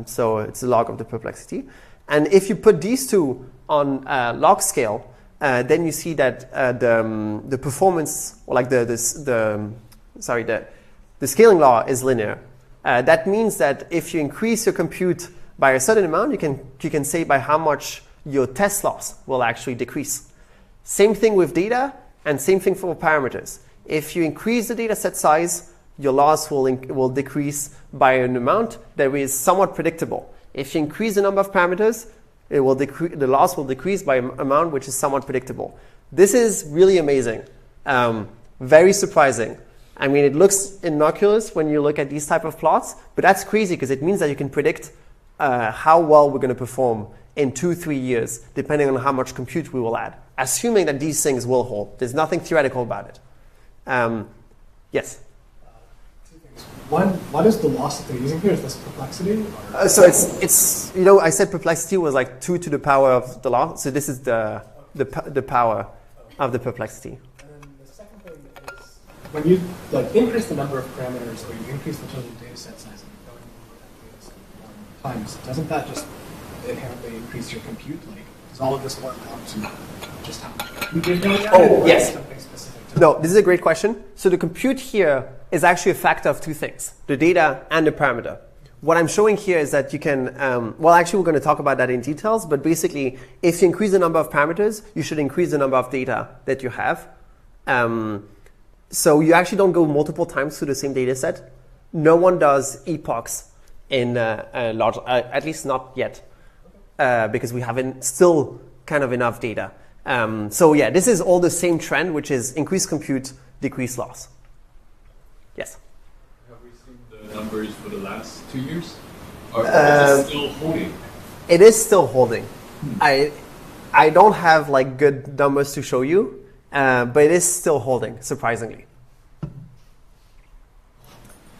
So it's the log of the perplexity. And if you put these two on log scale, then you see that the performance, or like the scaling law is linear. That means that if you increase your compute by a certain amount, you can say by how much your test loss will actually decrease. Same thing with data, and same thing for parameters. If you increase the data set size, your loss will decrease by an amount that is somewhat predictable. If you increase the number of parameters, the loss will decrease by an amount which is somewhat predictable. This is really amazing, very surprising. I mean, it looks innocuous when you look at these type of plots, but that's crazy because it means that you can predict how well we're going to perform in 2-3 years, depending on how much compute we will add, assuming that these things will hold. There's nothing theoretical about it. Yes? 2 things. One, what is the loss that they're using here? Is this perplexity? So it's you know, I said perplexity was like 2 to the power of the loss. So this is the power of the perplexity. When you increase the number of parameters or you increase the total data set size and you're going over that data set times, doesn't that just inherently increase your compute? Like, does all of this work out to just how you give going out? Oh, yes. Something specific to No, this is a great question. So the compute here is actually a factor of 2 things, the data and the parameter. What I'm showing here is that you can, well, actually, we're going to talk about that in details, but basically, if you increase the number of parameters, you should increase the number of data that you have. So you actually don't go multiple times through the same data set. No one does epochs in a large, at least not yet, because we haven't still kind of enough data. So yeah, this is all the same trend, which is increase compute, decrease loss. Yes? Have we seen the numbers for the last 2 years? Or is it still holding? It is still holding. I don't have like good numbers to show you. But it is still holding, surprisingly.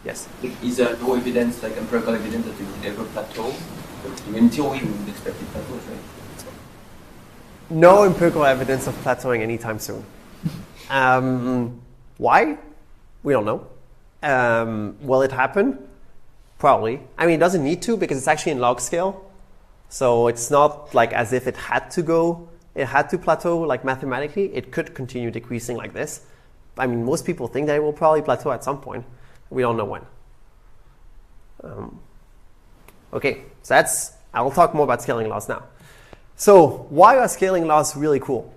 Yes? Is there no evidence, like empirical evidence, that it would ever plateau? In theory, we would expect it plateaus, right? No empirical evidence of plateauing anytime soon. Why? We don't know. Will it happen? Probably. I mean, it doesn't need to because it's actually in log scale. So it's not like as if it had to plateau like mathematically. It could continue decreasing like this. I mean, most people think that it will probably plateau at some point. We don't know when. Okay, so I'll talk more about scaling laws now. So why are scaling laws really cool?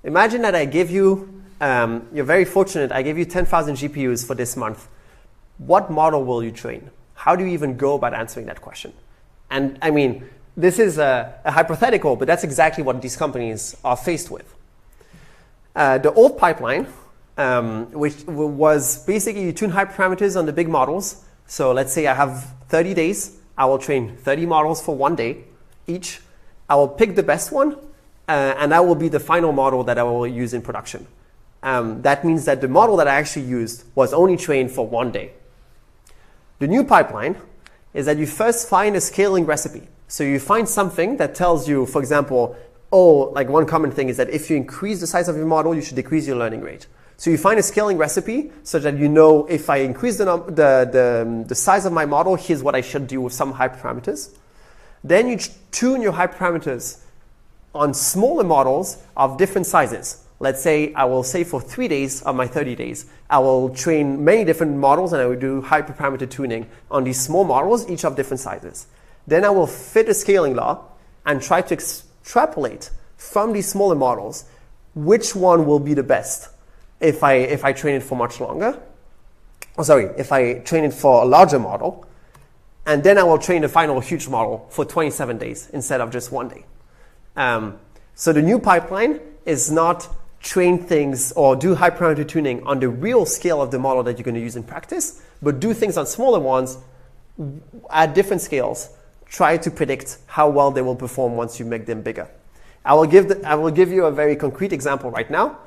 Imagine that I give you, you're very fortunate, I give you 10,000 GPUs for this month. What model will you train? How do you even go about answering that question? And I mean, this is a hypothetical, but that's exactly what these companies are faced with. The old pipeline, which was basically you tune hyperparameters on the big models. So let's say I have 30 days. I will train 30 models for 1 day each. I will pick the best one, and that will be the final model that I will use in production. That means that the model that I actually used was only trained for 1 day. The new pipeline is that you first find a scaling recipe. So you find something that tells you, for example, like one common thing is that if you increase the size of your model, you should decrease your learning rate. So you find a scaling recipe so that you know if I increase the size of my model, here's what I should do with some hyperparameters. Then you tune your hyperparameters on smaller models of different sizes. Let's say I will say for 3 days of my 30 days, I will train many different models and I will do hyperparameter tuning on these small models, each of different sizes. Then I will fit a scaling law and try to extrapolate from these smaller models which one will be the best if I train it for much longer. If I train it for a larger model, and then I will train the final huge model for 27 days instead of just 1 day. So the new pipeline is not train things or do hyperparameter tuning on the real scale of the model that you're going to use in practice, but do things on smaller ones at different scales. Try to predict how well they will perform once you make them bigger. I will give you a very concrete example right now.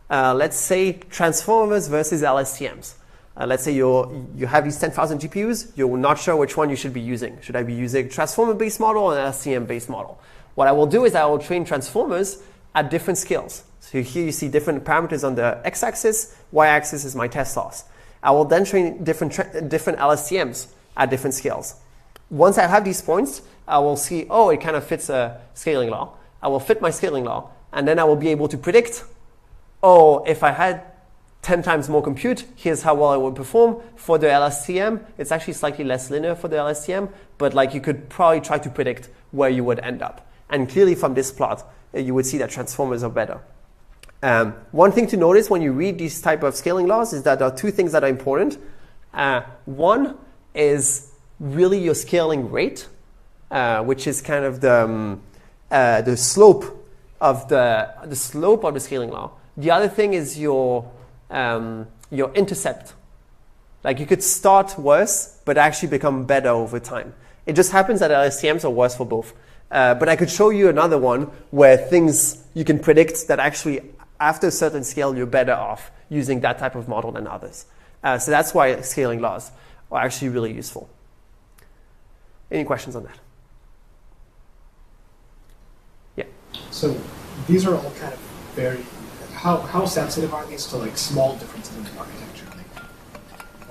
Let's say transformers versus LSTMs. Let's say you have these 10,000 GPUs. You're not sure which one you should be using. Should I be using a transformer-based model or an LSTM-based model? What I will do is I will train transformers at different scales. So here you see different parameters on the x-axis. Y-axis is my test loss. I will then train different LSTMs at different scales. Once I have these points, I will see, it kind of fits a scaling law. I will fit my scaling law, and then I will be able to predict, if I had 10 times more compute, here's how well it would perform. For the LSTM, it's actually slightly less linear for the LSTM, but like you could probably try to predict where you would end up. And clearly from this plot, you would see that transformers are better. One thing to notice when you read these type of scaling laws is that there are two things that are important. One is really your scaling rate, which is kind of the slope of the scaling law. The other thing is your intercept. Like you could start worse, but actually become better over time. It just happens that LSTMs are worse for both. But I could show you another one where things you can predict that actually after a certain scale, you're better off using that type of model than others. So that's why scaling laws are actually really useful. Any questions on that? Yeah. So these are all kind of very, how sensitive are these to like small differences in architecture?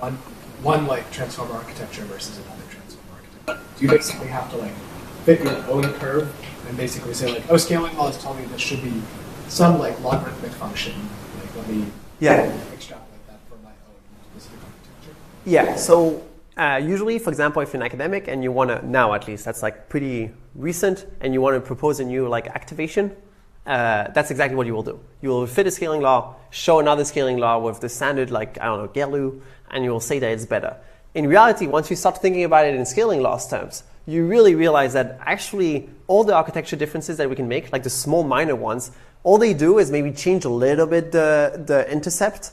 Like one like transformer architecture versus another transformer architecture. Do you basically have to like fit your own curve and basically say like, scaling laws tell me this should be some like logarithmic function. Like let me extrapolate that for my own specific architecture. Yeah. So usually, for example, if you're an academic and you want to, now at least, that's like pretty recent, and you want to propose a new like activation, that's exactly what you will do. You will fit a scaling law, show another scaling law with the standard like, I don't know, GELU, and you will say that it's better. In reality, once you start thinking about it in scaling laws terms, you really realize that actually all the architecture differences that we can make, like the small minor ones, all they do is maybe change a little bit the intercept,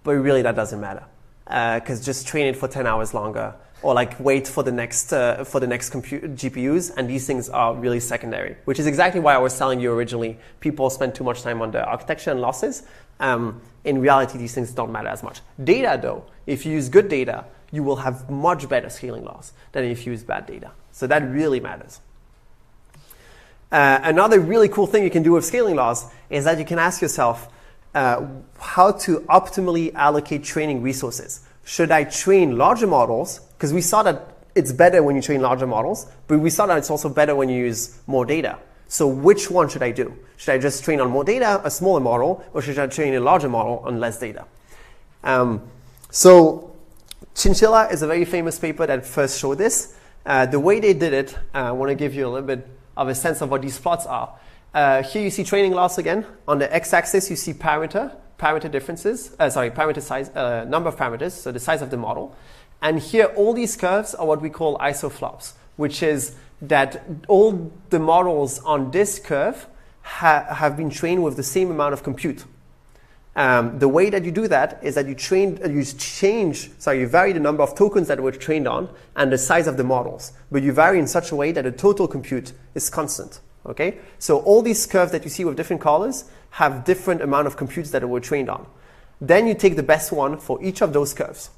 but really that doesn't matter. Because just train it for 10 hours longer, or like wait for the next GPUs, and these things are really secondary, which is exactly why I was telling you originally, people spend too much time on the architecture and losses. In reality, these things don't matter as much. Data though, if you use good data, you will have much better scaling laws than if you use bad data. So that really matters. Another really cool thing you can do with scaling laws is that you can ask yourself, how to optimally allocate training resources. Should I train larger models? Because we saw that it's better when you train larger models, but we saw that it's also better when you use more data. So which one should I do? Should I just train on more data, a smaller model, or should I train a larger model on less data? So Chinchilla is a very famous paper that first showed this. The way they did it, I want to give you a little bit of a sense of what these plots are. Here you see training loss again. On the x-axis you see parameter differences, parameter size, number of parameters, so the size of the model. And here all these curves are what we call isoflops, which is that all the models on this curve have been trained with the same amount of compute. The way that you do that is that you vary the number of tokens that were trained on and the size of the models, but you vary in such a way that the total compute is constant. Okay, so all these curves that you see with different colors have different amount of computes that were trained on. Then you take the best one for each of those curves.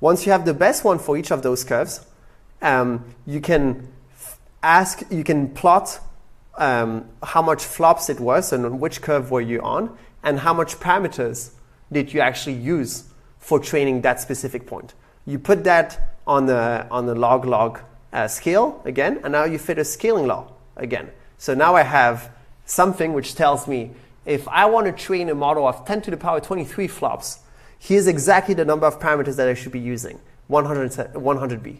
Once you have the best one for each of those curves, you can plot how much flops it was and on which curve were you on, and how much parameters did you actually use for training that specific point. You put that on the log scale again, and now you fit a scaling law again. So now I have something which tells me if I want to train a model of 10 to the power 23 flops, here's exactly the number of parameters that I should be using, 100B.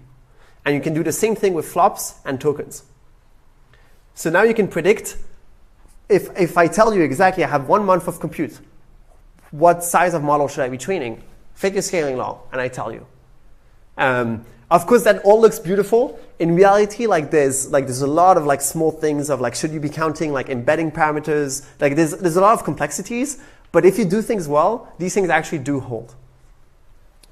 And you can do the same thing with flops and tokens. So now you can predict, if I tell you exactly I have 1 month of compute, what size of model should I be training? Fit your scaling law, and I tell you. Of course, that all looks beautiful. In reality, there's a lot of small things of should you be counting embedding parameters? There's a lot of complexities. But if you do things well, these things actually do hold.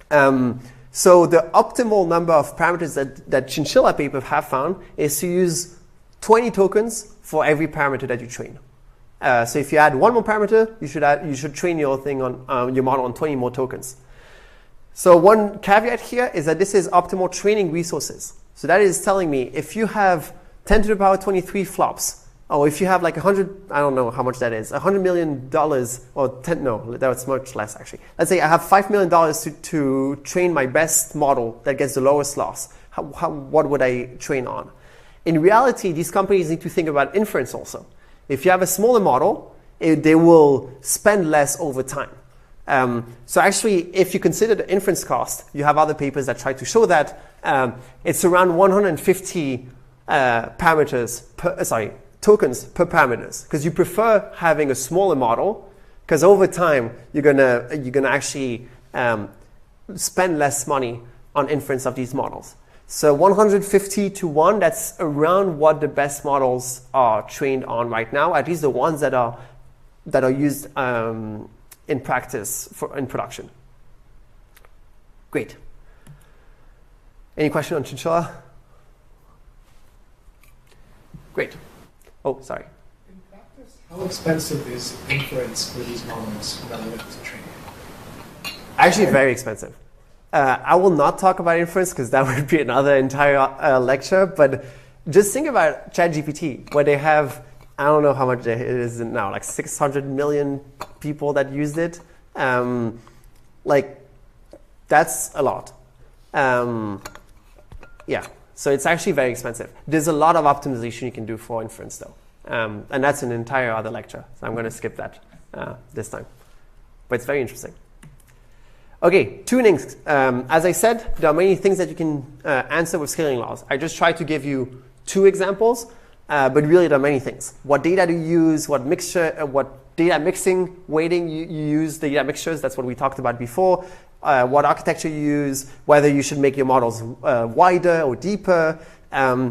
So the optimal number of parameters that Chinchilla paper have found is to use 20 tokens for every parameter that you train. So if you add one more parameter, you should train your thing on your model on 20 more tokens. So one caveat here is that this is optimal training resources. So that is telling me if you have 10 to the power 23 flops, or if you have 100, I don't know how much that is, $100 million, or 10, no, that's much less actually. Let's say I have $5 million to train my best model that gets the lowest loss. What would I train on? In reality, these companies need to think about inference also. If you have a smaller model, they will spend less over time. So actually, if you consider the inference cost, you have other papers that try to show that it's around 150 tokens per parameters, because you prefer having a smaller model, because over time you're gonna actually spend less money on inference of these models. So 150 to 1, that's around what the best models are trained on right now, at least the ones that are used in practice in production. Great. Any question on Chinchilla? Great. Oh, sorry. In practice, how expensive is inference for these models relative to training? Actually, very expensive. I will not talk about inference because that would be another entire lecture, but just think about ChatGPT, where they have, I don't know how much it is now, 600 million people that used it. That's a lot. Yeah, so it's actually very expensive. There's a lot of optimization you can do for inference though. And that's an entire other lecture, so I'm going to skip that this time. But it's very interesting. Okay, tuning. As I said, there are many things that you can answer with scaling laws. I just tried to give you 2 examples, but really there are many things. What data do you use? What data mixing weighting you use? Data mixtures, that's what we talked about before. What architecture you use, whether you should make your models wider or deeper.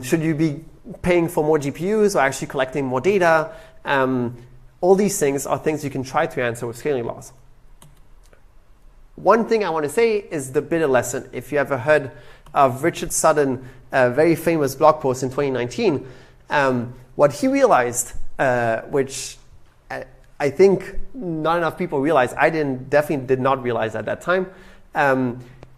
Should you be paying for more GPUs or actually collecting more data? All these things are things you can try to answer with scaling laws. One thing I want to say is the bidder lesson. If you ever heard of Richard Sutton's very famous blog post in 2019, what he realized, which I think not enough people realize, I definitely did not realize at that time,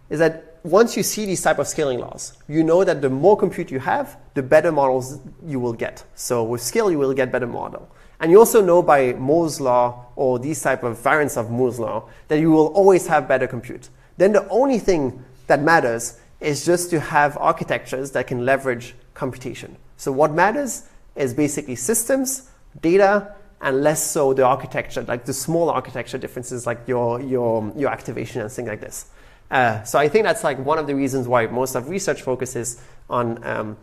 is that once you see these type of scaling laws, you know that the more compute you have, the better models you will get. So with scale, you will get better model. And you also know by Moore's law or these type of variants of Moore's law that you will always have better compute. Then the only thing that matters is just to have architectures that can leverage computation. So what matters is basically systems, data, and less so the architecture, like the small architecture differences, like your activation and things like this. So I think that's like one of the reasons why most of research focuses on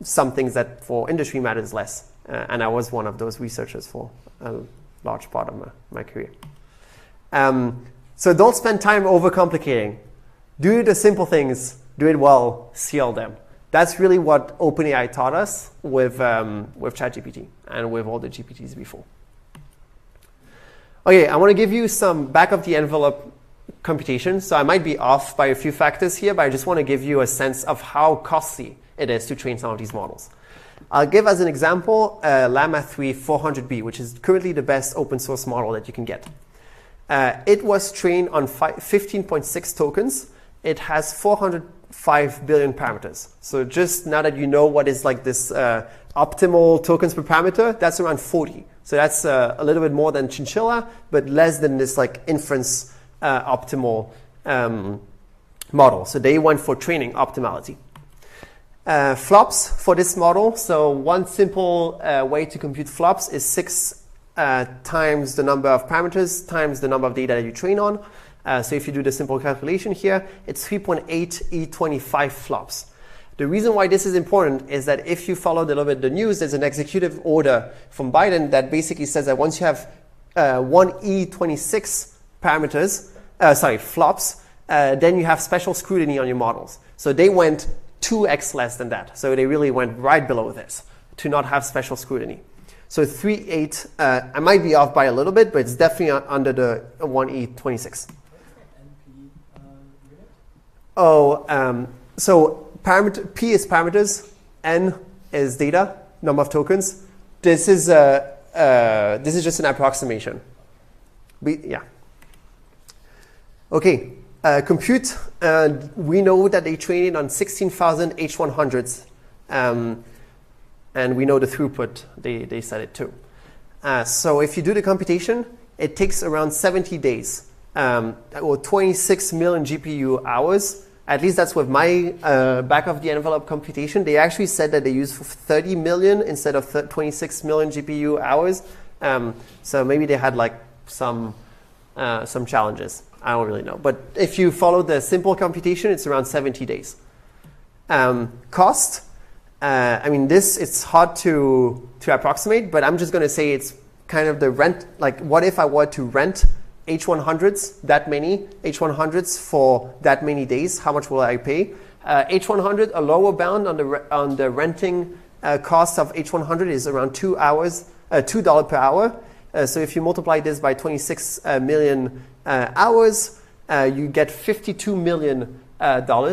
some things that for industry matters less. And I was one of those researchers for a large part of my career. So don't spend time overcomplicating. Do the simple things, do it well, scale them. That's really what OpenAI taught us with ChatGPT and with all the GPTs before. Okay, I want to give you some back-of-the-envelope computation. So I might be off by a few factors here, but I just want to give you a sense of how costly it is to train some of these models. I'll give as an example Llama 3 400B, which is currently the best open source model that you can get. It was trained on 15.6 tokens. It has 405 billion parameters. So just now that you know what is like this optimal tokens per parameter, that's around 40. So that's a little bit more than Chinchilla, but less than this like inference optimal model. So they went for training optimality. Flops for this model. So one simple way to compute flops is 6 times the number of parameters times the number of data that you train on. So if you do the simple calculation here, it's 3.8 E25 flops. The reason why this is important is that if you followed a little bit the news, there's an executive order from Biden that basically says that once you have 1 E26 parameters, flops, then you have special scrutiny on your models. So they went 2x less than that. So they really went right below this to not have special scrutiny. So 3.8, I might be off by a little bit, but it's definitely under the 1E26. So P is parameters, N is data, number of tokens. This is just an approximation. Okay, compute. We know that they train it on 16,000 H100s, and we know the throughput. They said it too. So if you do the computation, it takes around 70 days, or 26 million GPU hours. At least that's with my back-of-the-envelope computation. They actually said that they use 30 million instead of 26 million GPU hours. So maybe they had like some challenges. I don't really know. But if you follow the simple computation, it's around 70 days. Cost. I mean, it's hard to approximate, but I'm just going to say it's kind of the rent. Like, what if I were to rent H100s, that many H100s for that many days? How much will I pay? H100, a lower bound on the renting cost of H100 is around $2 per hour. So if you multiply this by 26 million hours, you get $52 million.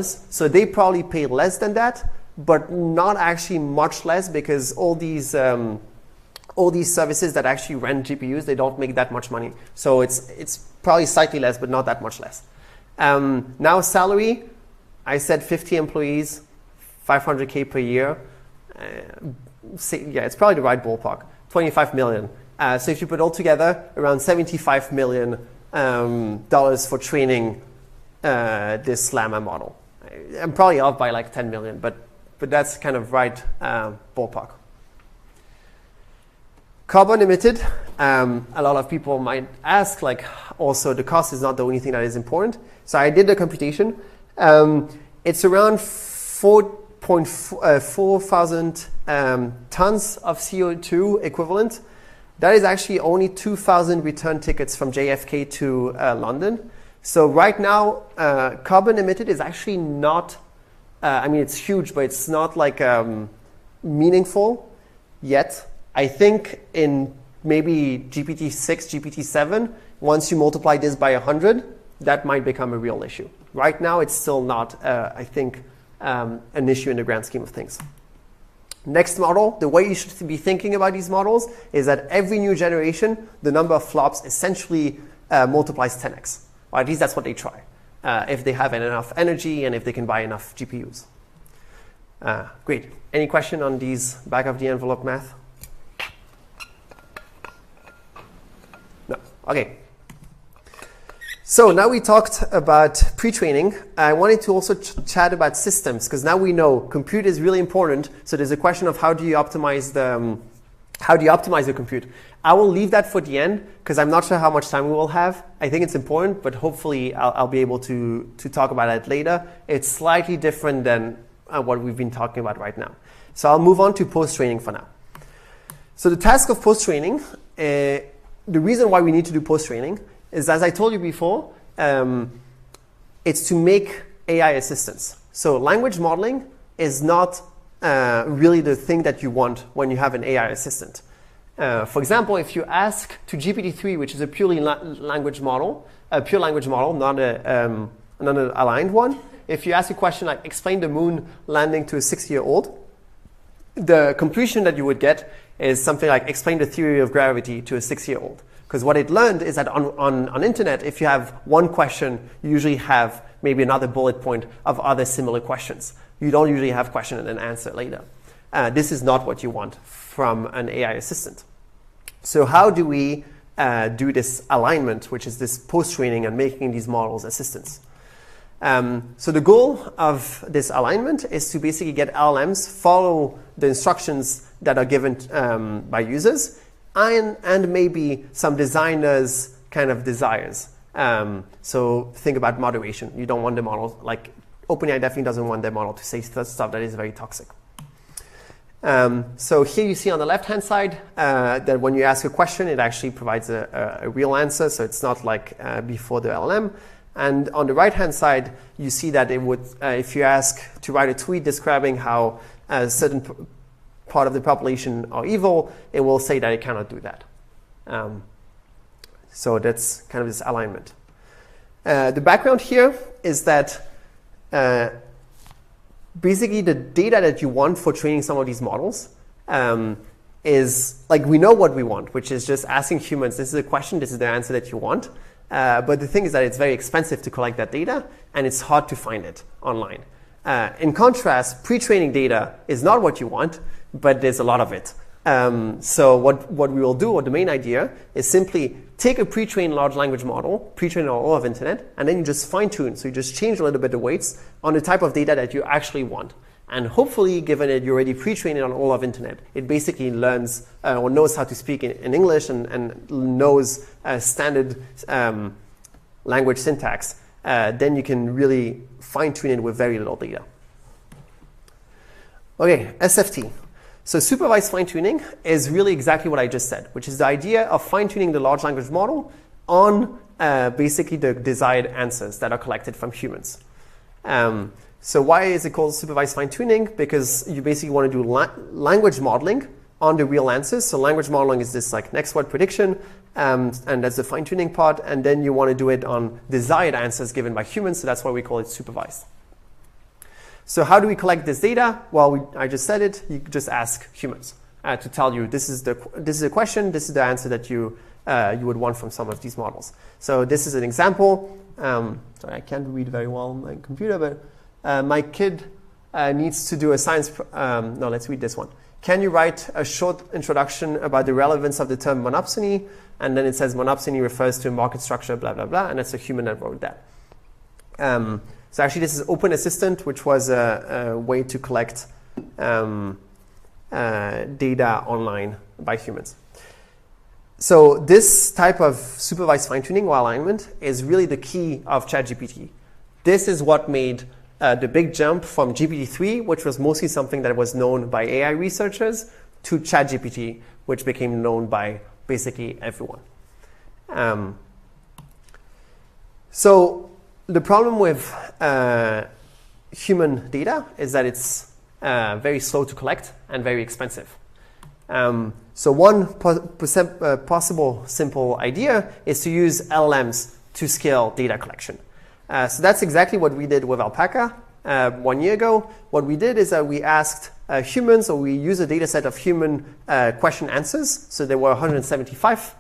So they probably pay less than that, but not actually much less, because all these services that actually rent GPUs, they don't make that much money. So it's probably slightly less, but not that much less. Now salary, I said 50 employees, $500K per year. Yeah, it's probably the right ballpark. 25 million. So if you put all together, around $75 million for training this Llama model. I'm probably off by like 10 million, but that's kind of right ballpark. Carbon emitted. A lot of people might ask, like, also the cost is not the only thing that is important. So I did the computation. It's around 4,000 tons of CO2 equivalent. That is actually only 2,000 return tickets from JFK to London. So right now, carbon emitted is actually not, I mean, it's huge, but it's not like meaningful yet. I think in maybe GPT-6, GPT-7, once you multiply this by 100, that might become a real issue. Right now, it's still not, I think, an issue in the grand scheme of things. Next model, the way you should be thinking about these models is that every new generation, the number of flops essentially multiplies 10x. Or at least that's what they try, if they have enough energy and if they can buy enough GPUs. Great. Any question on these back-of-the-envelope math? Okay. So now we talked about pre-training. I wanted to also chat about systems, because now we know compute is really important. So there's a question of how do you optimize the compute. I will leave that for the end, because I'm not sure how much time we will have. I think it's important, but hopefully I'll be able to talk about it later. It's slightly different than what we've been talking about right now. So I'll move on to post-training for now. So the task of post-training, the reason why we need to do post-training is, as I told you before, it's to make AI assistants. So language modeling is not really the thing that you want when you have an AI assistant. For example, if you ask to GPT-3, which is a purely language model, not an aligned one, if you ask a question like, explain the moon landing to a 6-year-old, the conclusion that you would get is something like, explain the theory of gravity to a 6-year-old. Because what it learned is that on internet, if you have one question, you usually have maybe another bullet point of other similar questions. You don't usually have question and an answer later. This is not what you want from an AI assistant. So how do we do this alignment, which is this post-training and making these models assistants? So the goal of this alignment is to basically get LLMs follow the instructions that are given by users, and maybe some designers' kind of desires. So think about moderation. You don't want the model, like OpenAI definitely doesn't want their model to say stuff that is very toxic. So here you see on the left-hand side that when you ask a question, it actually provides a real answer. So it's not like before the LLM. And on the right-hand side, you see that it would, if you ask to write a tweet describing how a certain part of the population are evil, it will say that it cannot do that. So that's kind of this alignment. The background here is that basically the data that you want for training some of these models is, like, we know what we want, which is just asking humans, this is a question, this is the answer that you want. But the thing is that it's very expensive to collect that data, and it's hard to find it online. In contrast, pre-training data is not what you want, but there's a lot of it. So what we will do, or the main idea, is simply take a pre-trained large language model, pre-trained on all of internet, and then you just fine-tune. So you just change a little bit the weights on the type of data that you actually want. And hopefully, given that you already pre-trained it on all of internet, it basically learns or knows how to speak in English and knows standard language syntax. Then you can really fine-tune it with very little data. Okay, SFT. So supervised fine-tuning is really exactly what I just said, which is the idea of fine-tuning the large language model on basically the desired answers that are collected from humans. So why is it called supervised fine-tuning? Because you basically want to do language modeling on the real answers. So language modeling is this like next word prediction, and that's the fine-tuning part. And then you want to do it on desired answers given by humans. So that's why we call it supervised. So how do we collect this data? Well, I just said it. You just ask humans to tell you this is a question, this is the answer that you would want from some of these models. So this is an example. Sorry, I can't read very well on my computer, but my kid needs to do a science. No, let's read this one. Can you write a short introduction about the relevance of the term monopsony? And then it says monopsony refers to a market structure, blah, blah, blah. And it's a human that wrote that. So actually, this is Open Assistant, which was a way to collect data online by humans. So this type of supervised fine-tuning or alignment is really the key of ChatGPT. This is what made the big jump from GPT-3, which was mostly something that was known by AI researchers, to ChatGPT, which became known by basically everyone. So the problem with human data is that it's very slow to collect and very expensive. So one possible simple idea is to use LLMs to scale data collection. So that's exactly what we did with Alpaca 1 year ago. What we did is that we asked humans, or we used a data set of human question answers. So there were 175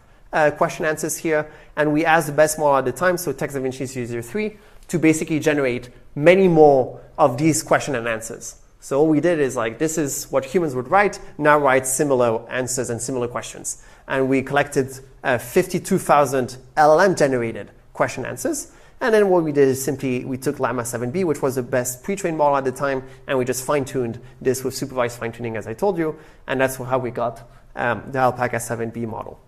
question answers here. And we asked the best model at the time, so TextDaVinci 003, to basically generate many more of these question and answers. So all we did is like, this is what humans would write, now write similar answers and similar questions. and we collected 52,000 LLM-generated question answers. And then what we did is simply we took Llama 7B, which was the best pre-trained model at the time, and we just fine-tuned this with supervised fine-tuning, as I told you, and that's how we got the Alpaca 7B model.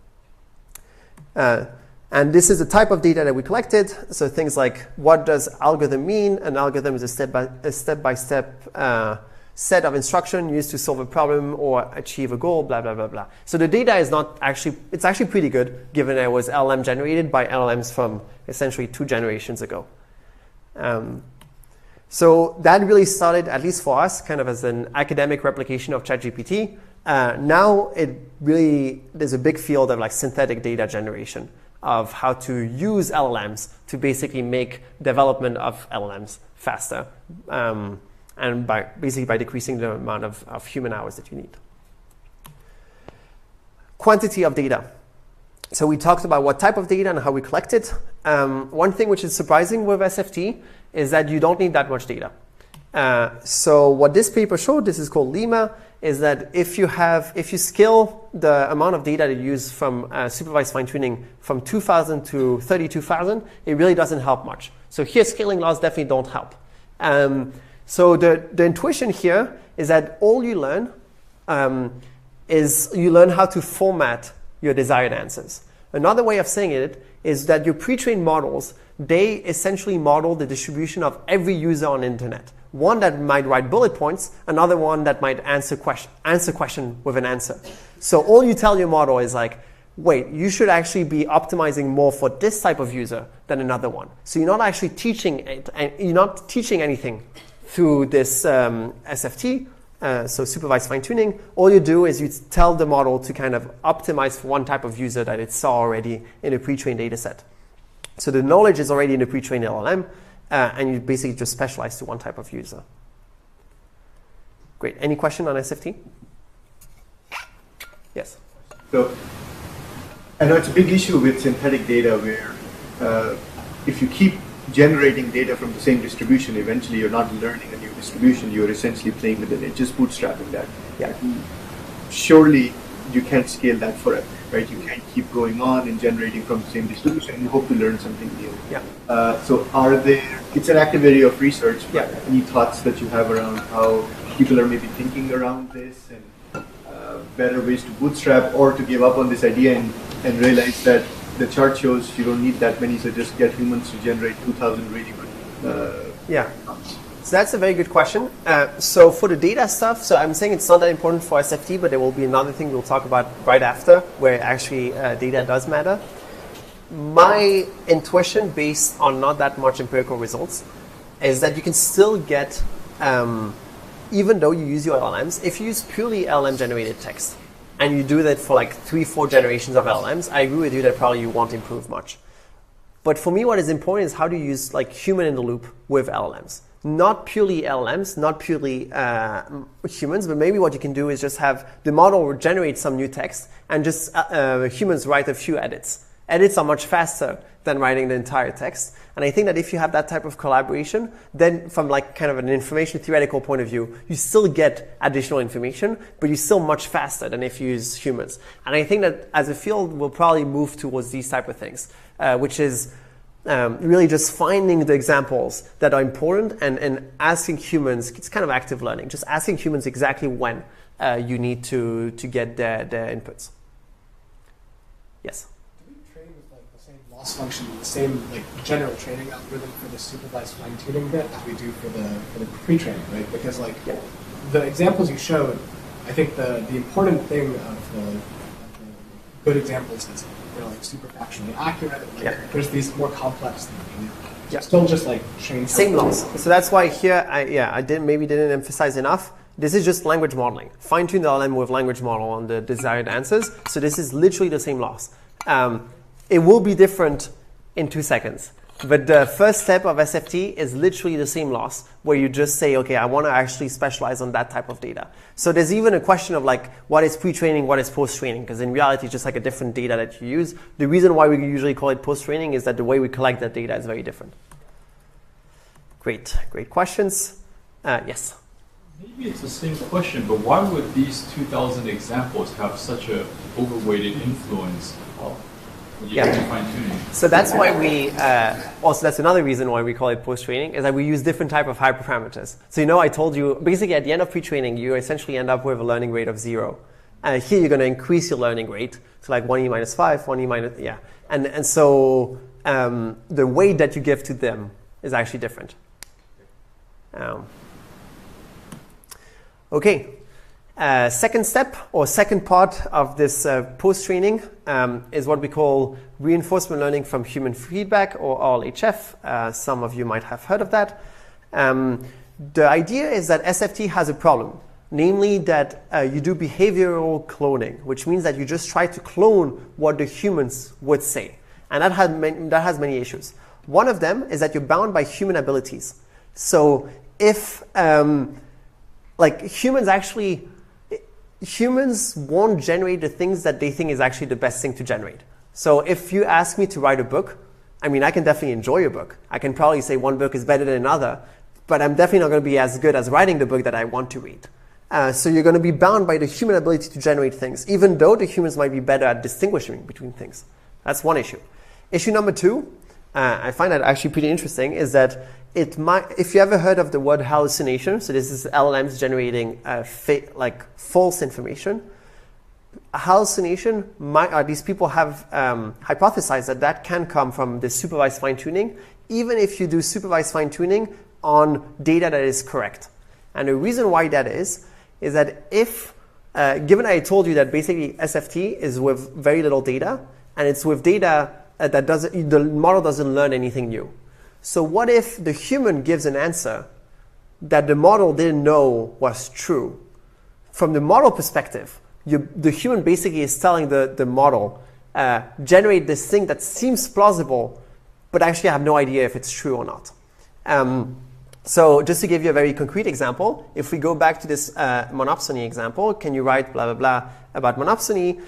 And this is the type of data that we collected. So things like, what does algorithm mean? An algorithm is a step-by-step set of instruction used to solve a problem or achieve a goal, blah, blah, blah, blah. So the data is not actually, it's actually pretty good, given that it was LLM generated by LLMs from essentially 2 generations ago. So that really started, at least for us, kind of as an academic replication of ChatGPT. Now there's a big field of like synthetic data generation, of how to use LLMs to basically make development of LLMs faster, and basically by decreasing the amount of human hours that you need. Quantity of data. So we talked about what type of data and how we collect it. One thing which is surprising with SFT is that you don't need that much data. So what this paper showed, this is called Lima, is that if you scale the amount of data that you use from supervised fine-tuning from 2,000 to 32,000, it really doesn't help much. So here, scaling laws definitely don't help. So the intuition here is that all you learn is you learn how to format your desired answers. Another way of saying it is that your pre-trained models, they essentially model the distribution of every user on the internet. One that might write bullet points, another one that might answer question with an answer. So all you tell your model is like, wait, you should actually be optimizing more for this type of user than another one. So you're not actually teaching it, and you're not teaching anything through this SFT, so supervised fine-tuning. All you do is you tell the model to kind of optimize for one type of user that it saw already in a pre-trained data set. So the knowledge is already in the pre-trained LLM, and you basically just specialize to one type of user. Great. Any question on SFT? Yes. So I know it's a big issue with synthetic data where if you keep generating data from the same distribution, eventually you're not learning a new distribution, you're essentially playing with it, just bootstrapping that. Yeah. Surely you can't scale that forever, right? You can't keep going on and generating from the same distribution and hope to learn something new. Yeah. So it's an active area of research, but Yeah. any thoughts that you have around how people are maybe thinking around this and better ways to bootstrap or to give up on this idea and realize that the chart shows you don't need that many, so just get humans to generate 2,000 really good Yeah. So that's a very good question. So for the data stuff, so I'm saying it's not that important for SFT, but there will be another thing we'll talk about right after, where actually data does matter. My intuition, based on not that much empirical results, is that you can still get, even though you use your LLMs, if you use purely LLM-generated text, and you do that for like 3-4 generations of LLMs, I agree with you that probably you won't improve much. But for me, what is important is how do you use like human in the loop with LLMs. Not purely LLMs, not purely humans, but maybe what you can do is just have the model generate some new text and just humans write a few edits. Edits are much faster than writing the entire text. And I think that if you have that type of collaboration, then from like kind of an information theoretical point of view, you still get additional information, but you're still much faster than if you use humans. And I think that as a field, we'll probably move towards these type of things, which is really just finding the examples that are important and asking humans, it's kind of active learning, just asking humans exactly when you need to get their inputs. Yes? Do we train with like the same loss function, the same like general training algorithm for the supervised fine-tuning bit as we do for the pre-training, right? Because like the examples you showed, I think the important thing of the good examples is they're like super factually accurate. Like there's these more complex things. Right? Still just like train same loss. So that's why here I didn't emphasize enough. This is just language modeling. Fine-tune the LLM with language model on the desired answers. So this is literally the same loss. It will be different in 2 seconds. But the first step of SFT is literally the same loss, where you just say, okay, I want to actually specialize on that type of data. So there's even a question of like, what is pre-training, what is post-training? Because in reality, it's just like a different data that you use. The reason why we usually call it post-training is that the way we collect that data is very different. Great questions. Yes? Maybe it's the same question, but why would these 2,000 examples have such a overweighted influence of fine-tuning? So that's why we, also that's another reason why we call it post-training, is that we use different type of hyperparameters. So I told you, basically at the end of pre-training, you essentially end up with a learning rate of 0. Here you're going to increase your learning rate to like 1e minus 5, 1e minus, yeah. And so the weight that you give to them is actually different. Okay. Second step or second part of this post-training is what we call reinforcement learning from human feedback, or RLHF. Some of you might have heard of that. The idea is that SFT has a problem, namely that you do behavioral cloning, which means that you just try to clone what the humans would say. And that has many issues. One of them is that you're bound by human abilities. So if humans won't generate the things that they think is actually the best thing to generate. So if you ask me to write a book, I mean, I can definitely enjoy a book. I can probably say one book is better than another, but I'm definitely not going to be as good as writing the book that I want to read. So you're going to be bound by the human ability to generate things, even though the humans might be better at distinguishing between things. That's one issue. Issue number 2, I find that actually pretty interesting, is that if you ever heard of the word hallucination, so this is LLMs generating false information. Hallucination, these people have hypothesized that can come from the supervised fine-tuning, even if you do supervised fine-tuning on data that is correct. And the reason why that is that if, given I told you that basically SFT is with very little data, and it's with data that the model doesn't learn anything new. So what if the human gives an answer that the model didn't know was true? From the model perspective, the human basically is telling the model, generate this thing that seems plausible, but actually I have no idea if it's true or not. So just to give you a very concrete example, if we go back to this monopsony example, can you write blah, blah, blah about monopsony?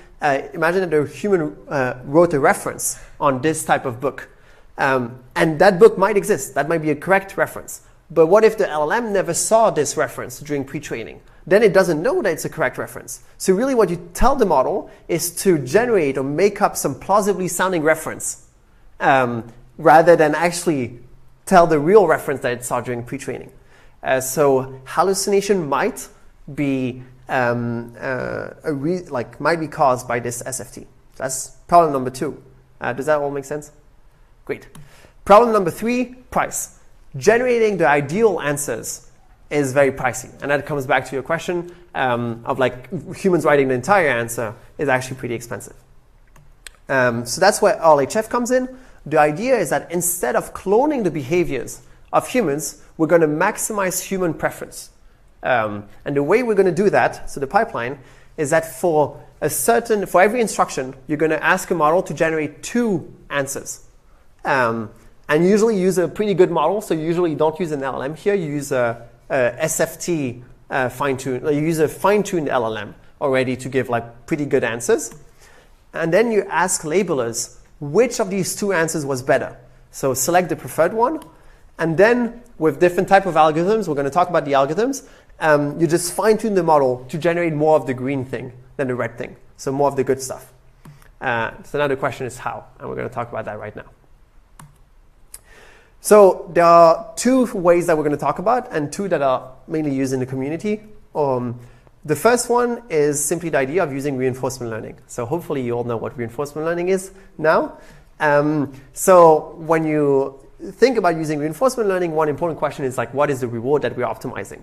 Imagine that the human wrote a reference on this type of book. And that book might exist. That might be a correct reference. But what if the LLM never saw this reference during pre-training? Then it doesn't know that it's a correct reference. So really what you tell the model is to generate or make up some plausibly sounding reference rather than actually tell the real reference that it saw during pre-training. So hallucination might be might be caused by this SFT. So that's problem number 2. Does that all make sense? Great. Problem number 3, price. Generating the ideal answers is very pricey. And that comes back to your question of humans writing the entire answer is actually pretty expensive. So that's where RLHF comes in. The idea is that instead of cloning the behaviors of humans, we're going to maximize human preference. And the way we're going to do that, so the pipeline, is that for every instruction, you're going to ask a model to generate 2 answers. And usually use a pretty good model. So you usually don't use an LLM here. You use a SFT fine-tuned. You use a fine-tuned LLM already to give pretty good answers. And then you ask labelers which of these 2 answers was better. So select the preferred one. And then with different type of algorithms, we're going to talk about the algorithms, you just fine-tune the model to generate more of the green thing than the red thing. So more of the good stuff. So now the question is how. And we're going to talk about that right now. So there are 2 ways that we're going to talk about, and 2 that are mainly used in the community. The first one is simply the idea of using reinforcement learning. So hopefully you all know what reinforcement learning is now. So when you think about using reinforcement learning, one important question is what is the reward that we're optimizing?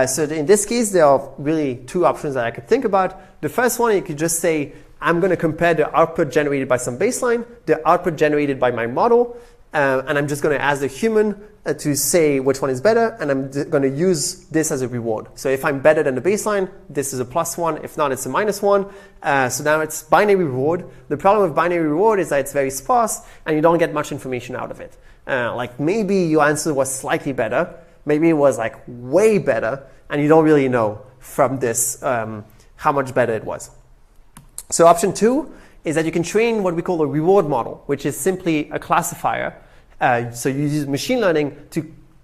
So in this case, there are really 2 options that I could think about. The first one, you could just say, I'm going to compare the output generated by some baseline, the output generated by my model, and I'm just going to ask the human to say which one is better, and I'm going to use this as a reward. So if I'm better than the baseline, this is a +1. If not, it's a -1. So now it's binary reward. The problem with binary reward is that it's very sparse, and you don't get much information out of it. Maybe your answer was slightly better. Maybe it was way better, and you don't really know from this how much better it was. So option 2 is that you can train what we call a reward model, which is simply a classifier. So you use machine learning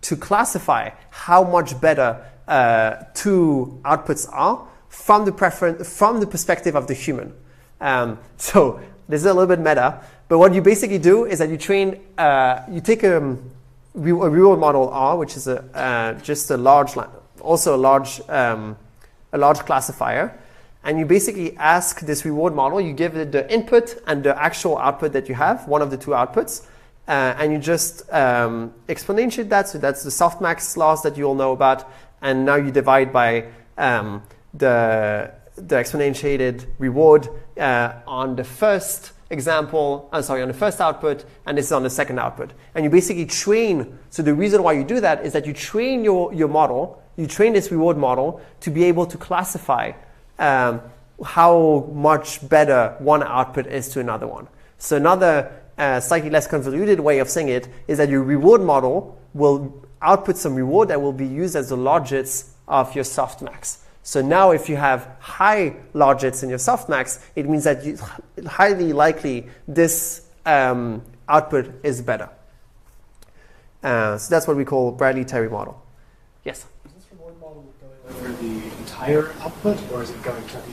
to classify how much better two outputs are from the perspective of the human. So this is a little bit meta, but what you basically do is that you train, you take a reward model R, which is just a large, also a large classifier, and you basically ask this reward model, you give it the input and the actual output that you have, one of the two outputs, and you just exponentiate that, so that's the softmax loss that you all know about, and now you divide by the exponentiated reward on the first example, on the first output, and this is on the second output. And you basically train, so the reason why you do that is that you train your model, you train this reward model to be able to classify how much better one output is to another one. So another slightly less convoluted way of saying it is that your reward model will output some reward that will be used as the logits of your softmax. So now if you have high logits in your softmax, it means that highly likely this output is better. So that's what we call Bradley-Terry model. Yes? Is this reward model going over the entire output, or is it going turkey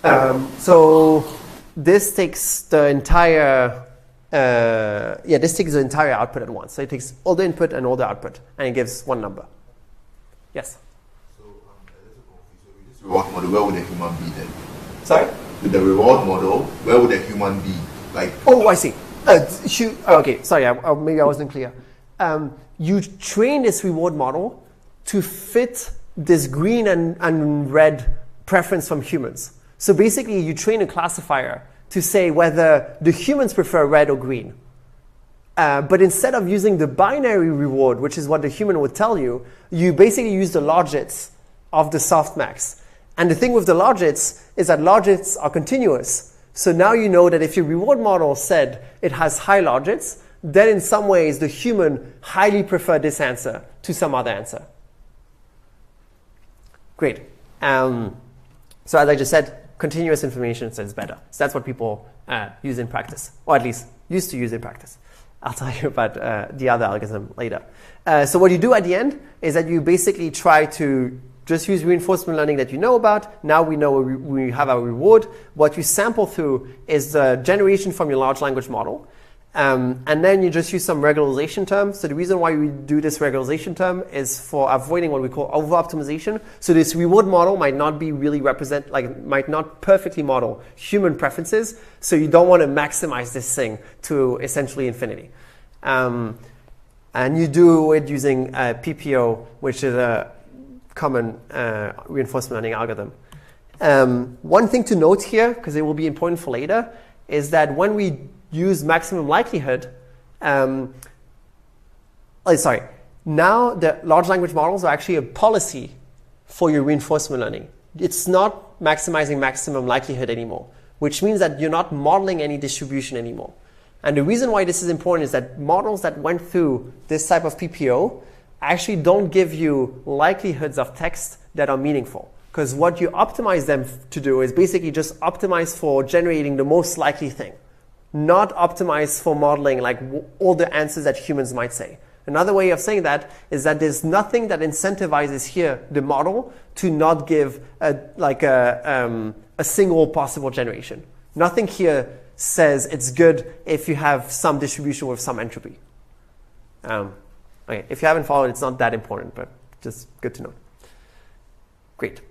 by turkey? So this takes the entire, this takes the entire output at once. So it takes all the input and all the output, and it gives one number. Yes? Reward model, where would a human be then? Sorry? With the reward model, where would a human be? Like, oh, I see. Okay, sorry, maybe I wasn't clear. You train this reward model to fit this green and red preference from humans. So basically, you train a classifier to say whether the humans prefer red or green. But instead of using the binary reward, which is what the human would tell you, you basically use the logits of the softmax. And the thing with the logits is that logits are continuous. So now you know that if your reward model said it has high logits, then in some ways the human highly preferred this answer to some other answer. Great. So as I just said, continuous information is better. So that's what people use in practice, or at least used to use in practice. I'll tell you about the other algorithm later. So what you do at the end is that you basically try to just use reinforcement learning that you know about. Now we know we have our reward. What you sample through is the generation from your large language model. And then you just use some regularization terms. So the reason why we do this regularization term is for avoiding what we call over-optimization. So this reward model might not be really might not perfectly model human preferences. So you don't want to maximize this thing to essentially infinity. And you do it using PPO, which is a common reinforcement learning algorithm. One thing to note here, because it will be important for later, is that when we use maximum likelihood, now the large language models are actually a policy for your reinforcement learning. It's not maximizing maximum likelihood anymore, which means that you're not modeling any distribution anymore. And the reason why this is important is that models that went through this type of PPO actually don't give you likelihoods of text that are meaningful. Because what you optimize them to do is basically just optimize for generating the most likely thing, not optimize for modeling like all the answers that humans might say. Another way of saying that is that there's nothing that incentivizes here the model to not give a single possible generation. Nothing here says it's good if you have some distribution with some entropy. Okay, if you haven't followed, it's not that important, but just good to know. Great.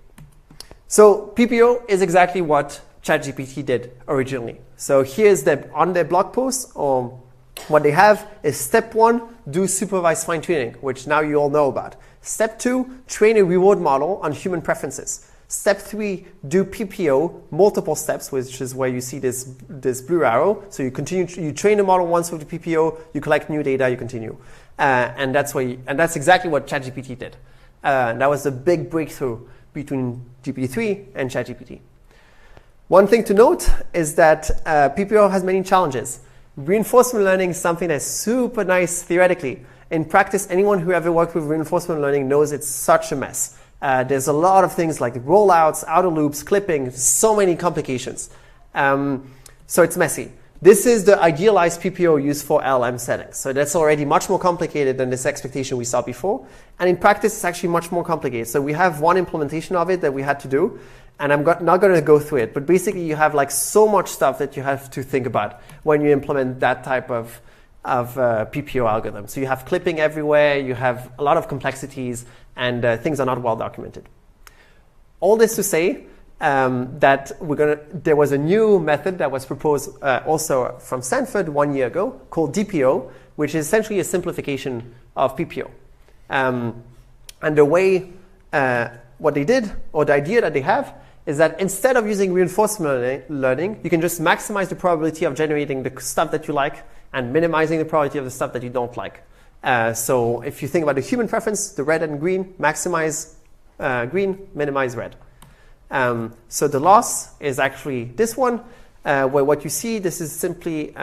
So PPO is exactly what ChatGPT did originally. So here's on their blog post, or what they have is step 1, do supervised fine-tuning, which now you all know about. Step 2, train a reward model on human preferences. Step 3, do PPO, multiple steps, which is where you see this blue arrow. So you train the model once with the PPO, you collect new data, you continue. And that's exactly what ChatGPT did. That was the big breakthrough between GPT-3 and ChatGPT. One thing to note is that PPO has many challenges. Reinforcement learning is something that's super nice theoretically. In practice, anyone who ever worked with reinforcement learning knows it's such a mess. There's a lot of things like rollouts, outer loops, clipping, so many complications. So it's messy. This is the idealized PPO used for LLM settings. So that's already much more complicated than this expectation we saw before. And in practice, it's actually much more complicated. So we have one implementation of it that we had to do, and I'm not going to go through it. But basically, you have like so much stuff that you have to think about when you implement that type of PPO algorithm. So you have clipping everywhere, you have a lot of complexities, and things are not well documented. All this to say that there was a new method that was proposed also from Stanford 1 year ago called DPO, which is essentially a simplification of PPO. And the way, what they did, or the idea that they have, is that instead of using reinforcement learning, you can just maximize the probability of generating the stuff that you like and minimizing the probability of the stuff that you don't like. So if you think about the human preference, the red and green, maximize green, minimize red. So the loss is actually this one, where what you see, this is simply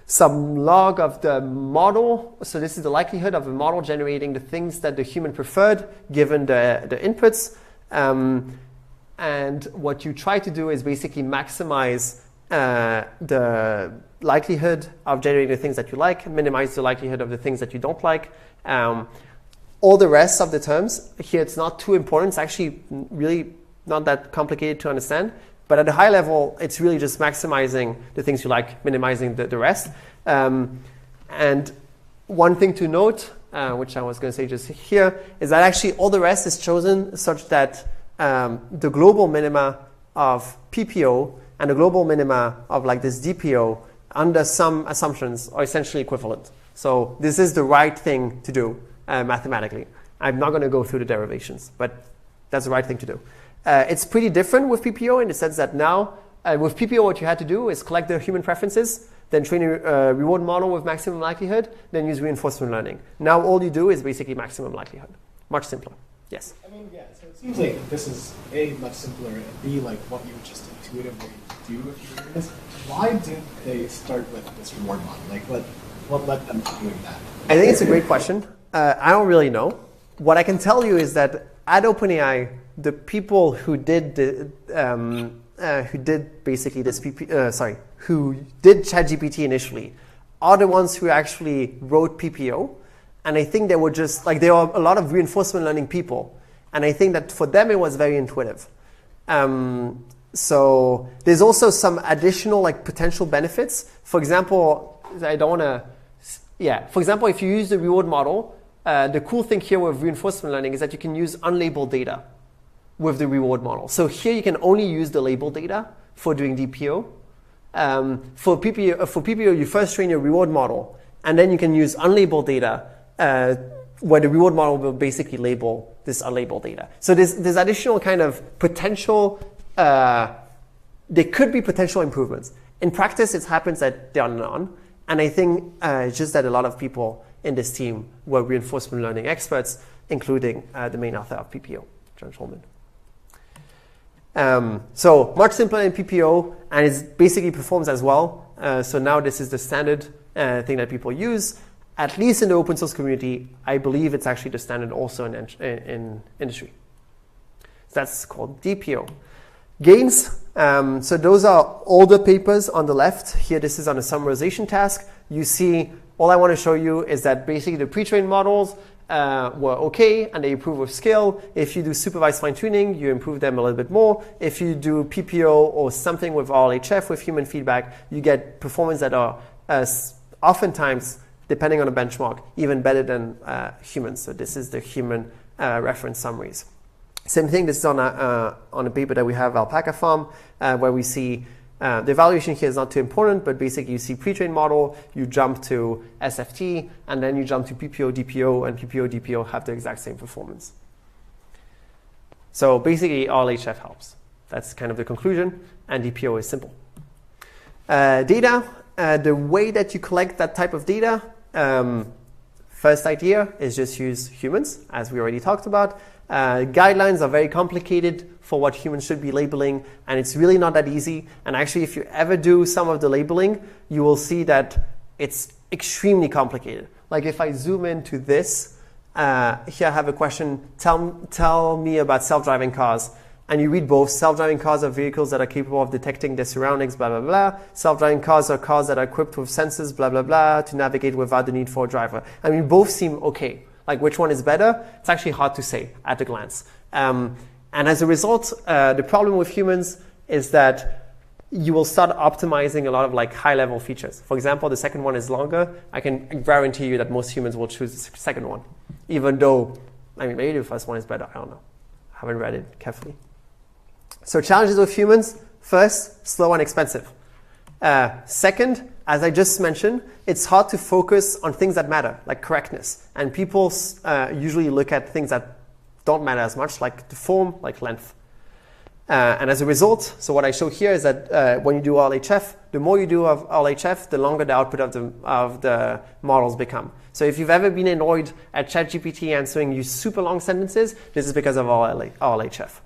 some log of the model. So this is the likelihood of a model generating the things that the human preferred given the inputs. And what you try to do is basically maximize the likelihood of generating the things that you like, minimize the likelihood of the things that you don't like. All the rest of the terms, here it's not too important. It's actually really not that complicated to understand. But at a high level, it's really just maximizing the things you like, minimizing the rest. And one thing to note, which I was going to say just here, is that actually all the rest is chosen such that the global minima of PPO and the global minima of like this DPO under some assumptions are essentially equivalent. So this is the right thing to do mathematically. I'm not going to go through the derivations, but that's the right thing to do. It's pretty different with PPO in the sense that now with PPO what you had to do is collect the human preferences, then train a reward model with maximum likelihood, then use reinforcement learning. Now all you do is basically maximum likelihood. Much simpler. Yes? I mean, yeah, so it seems like this is A, much simpler, and B, like what you would just intuitively do if you were doing this. Why did they start with this reward model? Like what led them to doing that? I think it's a great question. I don't really know. What I can tell you is that at OpenAI, the people who did basically this who did ChatGPT initially are the ones who actually wrote PPO. And I think they were just like, there are a lot of reinforcement learning people. And I think that for them, it was very intuitive. So there's also some additional like potential benefits. For example, for example, if you use the reward model, the cool thing here with reinforcement learning is that you can use unlabeled data with the reward model. So here you can only use the labeled data for doing DPO. For PPO, you first train your reward model, and then you can use unlabeled data where the reward model will basically label this unlabeled data. So there's additional kind of potential, there could be potential improvements. In practice, it happens that there are none. And I think it's just that a lot of people in this team were reinforcement learning experts, including the main author of PPO, John Schulman. So much simpler than PPO, and it basically performs as well. So now this is the standard thing that people use. At least in the open source community, I believe it's actually the standard also in industry. So that's called DPO. Gains. So those are older papers on the left. Here, this is on a summarization task. You see, all I want to show you is that basically the pre-trained models were okay, and they improve with scale. If you do supervised fine-tuning, you improve them a little bit more. If you do PPO or something with RLHF with human feedback, you get performance that are oftentimes, depending on the benchmark, even better than humans. So this is the human reference summaries. Same thing, this is on a paper that we have, Alpaca Farm, where we see the evaluation here is not too important, but basically you see pre-trained model, you jump to SFT, and then you jump to PPO, DPO, and PPO, DPO have the exact same performance. So basically, RLHF helps. That's kind of the conclusion, and DPO is simple. Data, the way that you collect that type of data, first idea is just use humans, as we already talked about. Guidelines are very complicated for what humans should be labeling, and it's really not that easy. And actually, if you ever do some of the labeling, you will see that it's extremely complicated. Like if I zoom into this, here I have a question, tell me about self-driving cars. and you read both. Self-driving cars are vehicles that are capable of detecting their surroundings, blah, blah, blah. Self-driving cars are cars that are equipped with sensors, blah, blah, blah, to navigate without the need for a driver. I mean, both seem okay. Like, which one is better? It's actually hard to say at a glance. And as a result, the problem with humans is that you will start optimizing a lot of like high-level features. For example, the second one is longer. I can guarantee you that most humans will choose the second one, even though, I mean, maybe the first one is better. I don't know. I haven't read it carefully. So challenges with humans, first, slow and expensive. Second, as I just mentioned, it's hard to focus on things that matter, like correctness. And people usually look at things that don't matter as much, like the form, like length. And as a result, so what I show here is that when you do RLHF, the more you do of RLHF, the longer the output of the models become. So if you've ever been annoyed at ChatGPT answering you super long sentences, this is because of RLHF.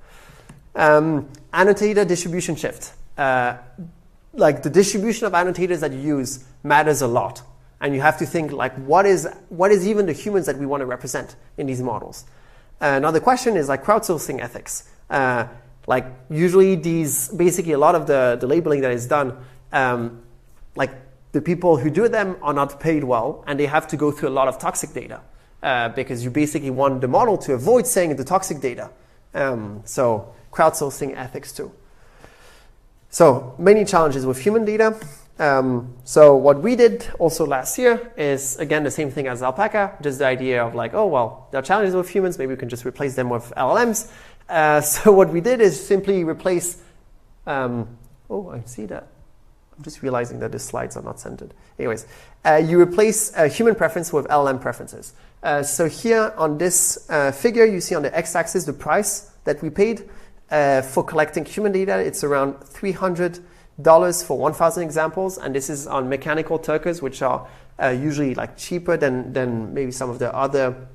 Annotator distribution shift. Like the distribution of annotators that you use matters a lot. And you have to think like, what is even the humans that we want to represent in these models? Another question is like crowdsourcing ethics. Like usually basically a lot of the labeling that is done, like the people who do them are not paid well, and they have to go through a lot of toxic data because you basically want the model to avoid saying the toxic data. So crowdsourcing ethics too. So many challenges with human data. So what we did also last year is, again, the same thing as Alpaca, just the idea of like, oh, well, there are challenges with humans, maybe we can just replace them with LLMs. So what we did is simply replace, oh, I see that. I'm just realizing that the slides are not centered. Anyways, you replace human preference with LLM preferences. So here on this figure, you see on the x-axis the price that we paid for collecting human data. It's around $300 for 1,000 examples, and this is on mechanical Turkers, which are usually like cheaper than maybe some of the other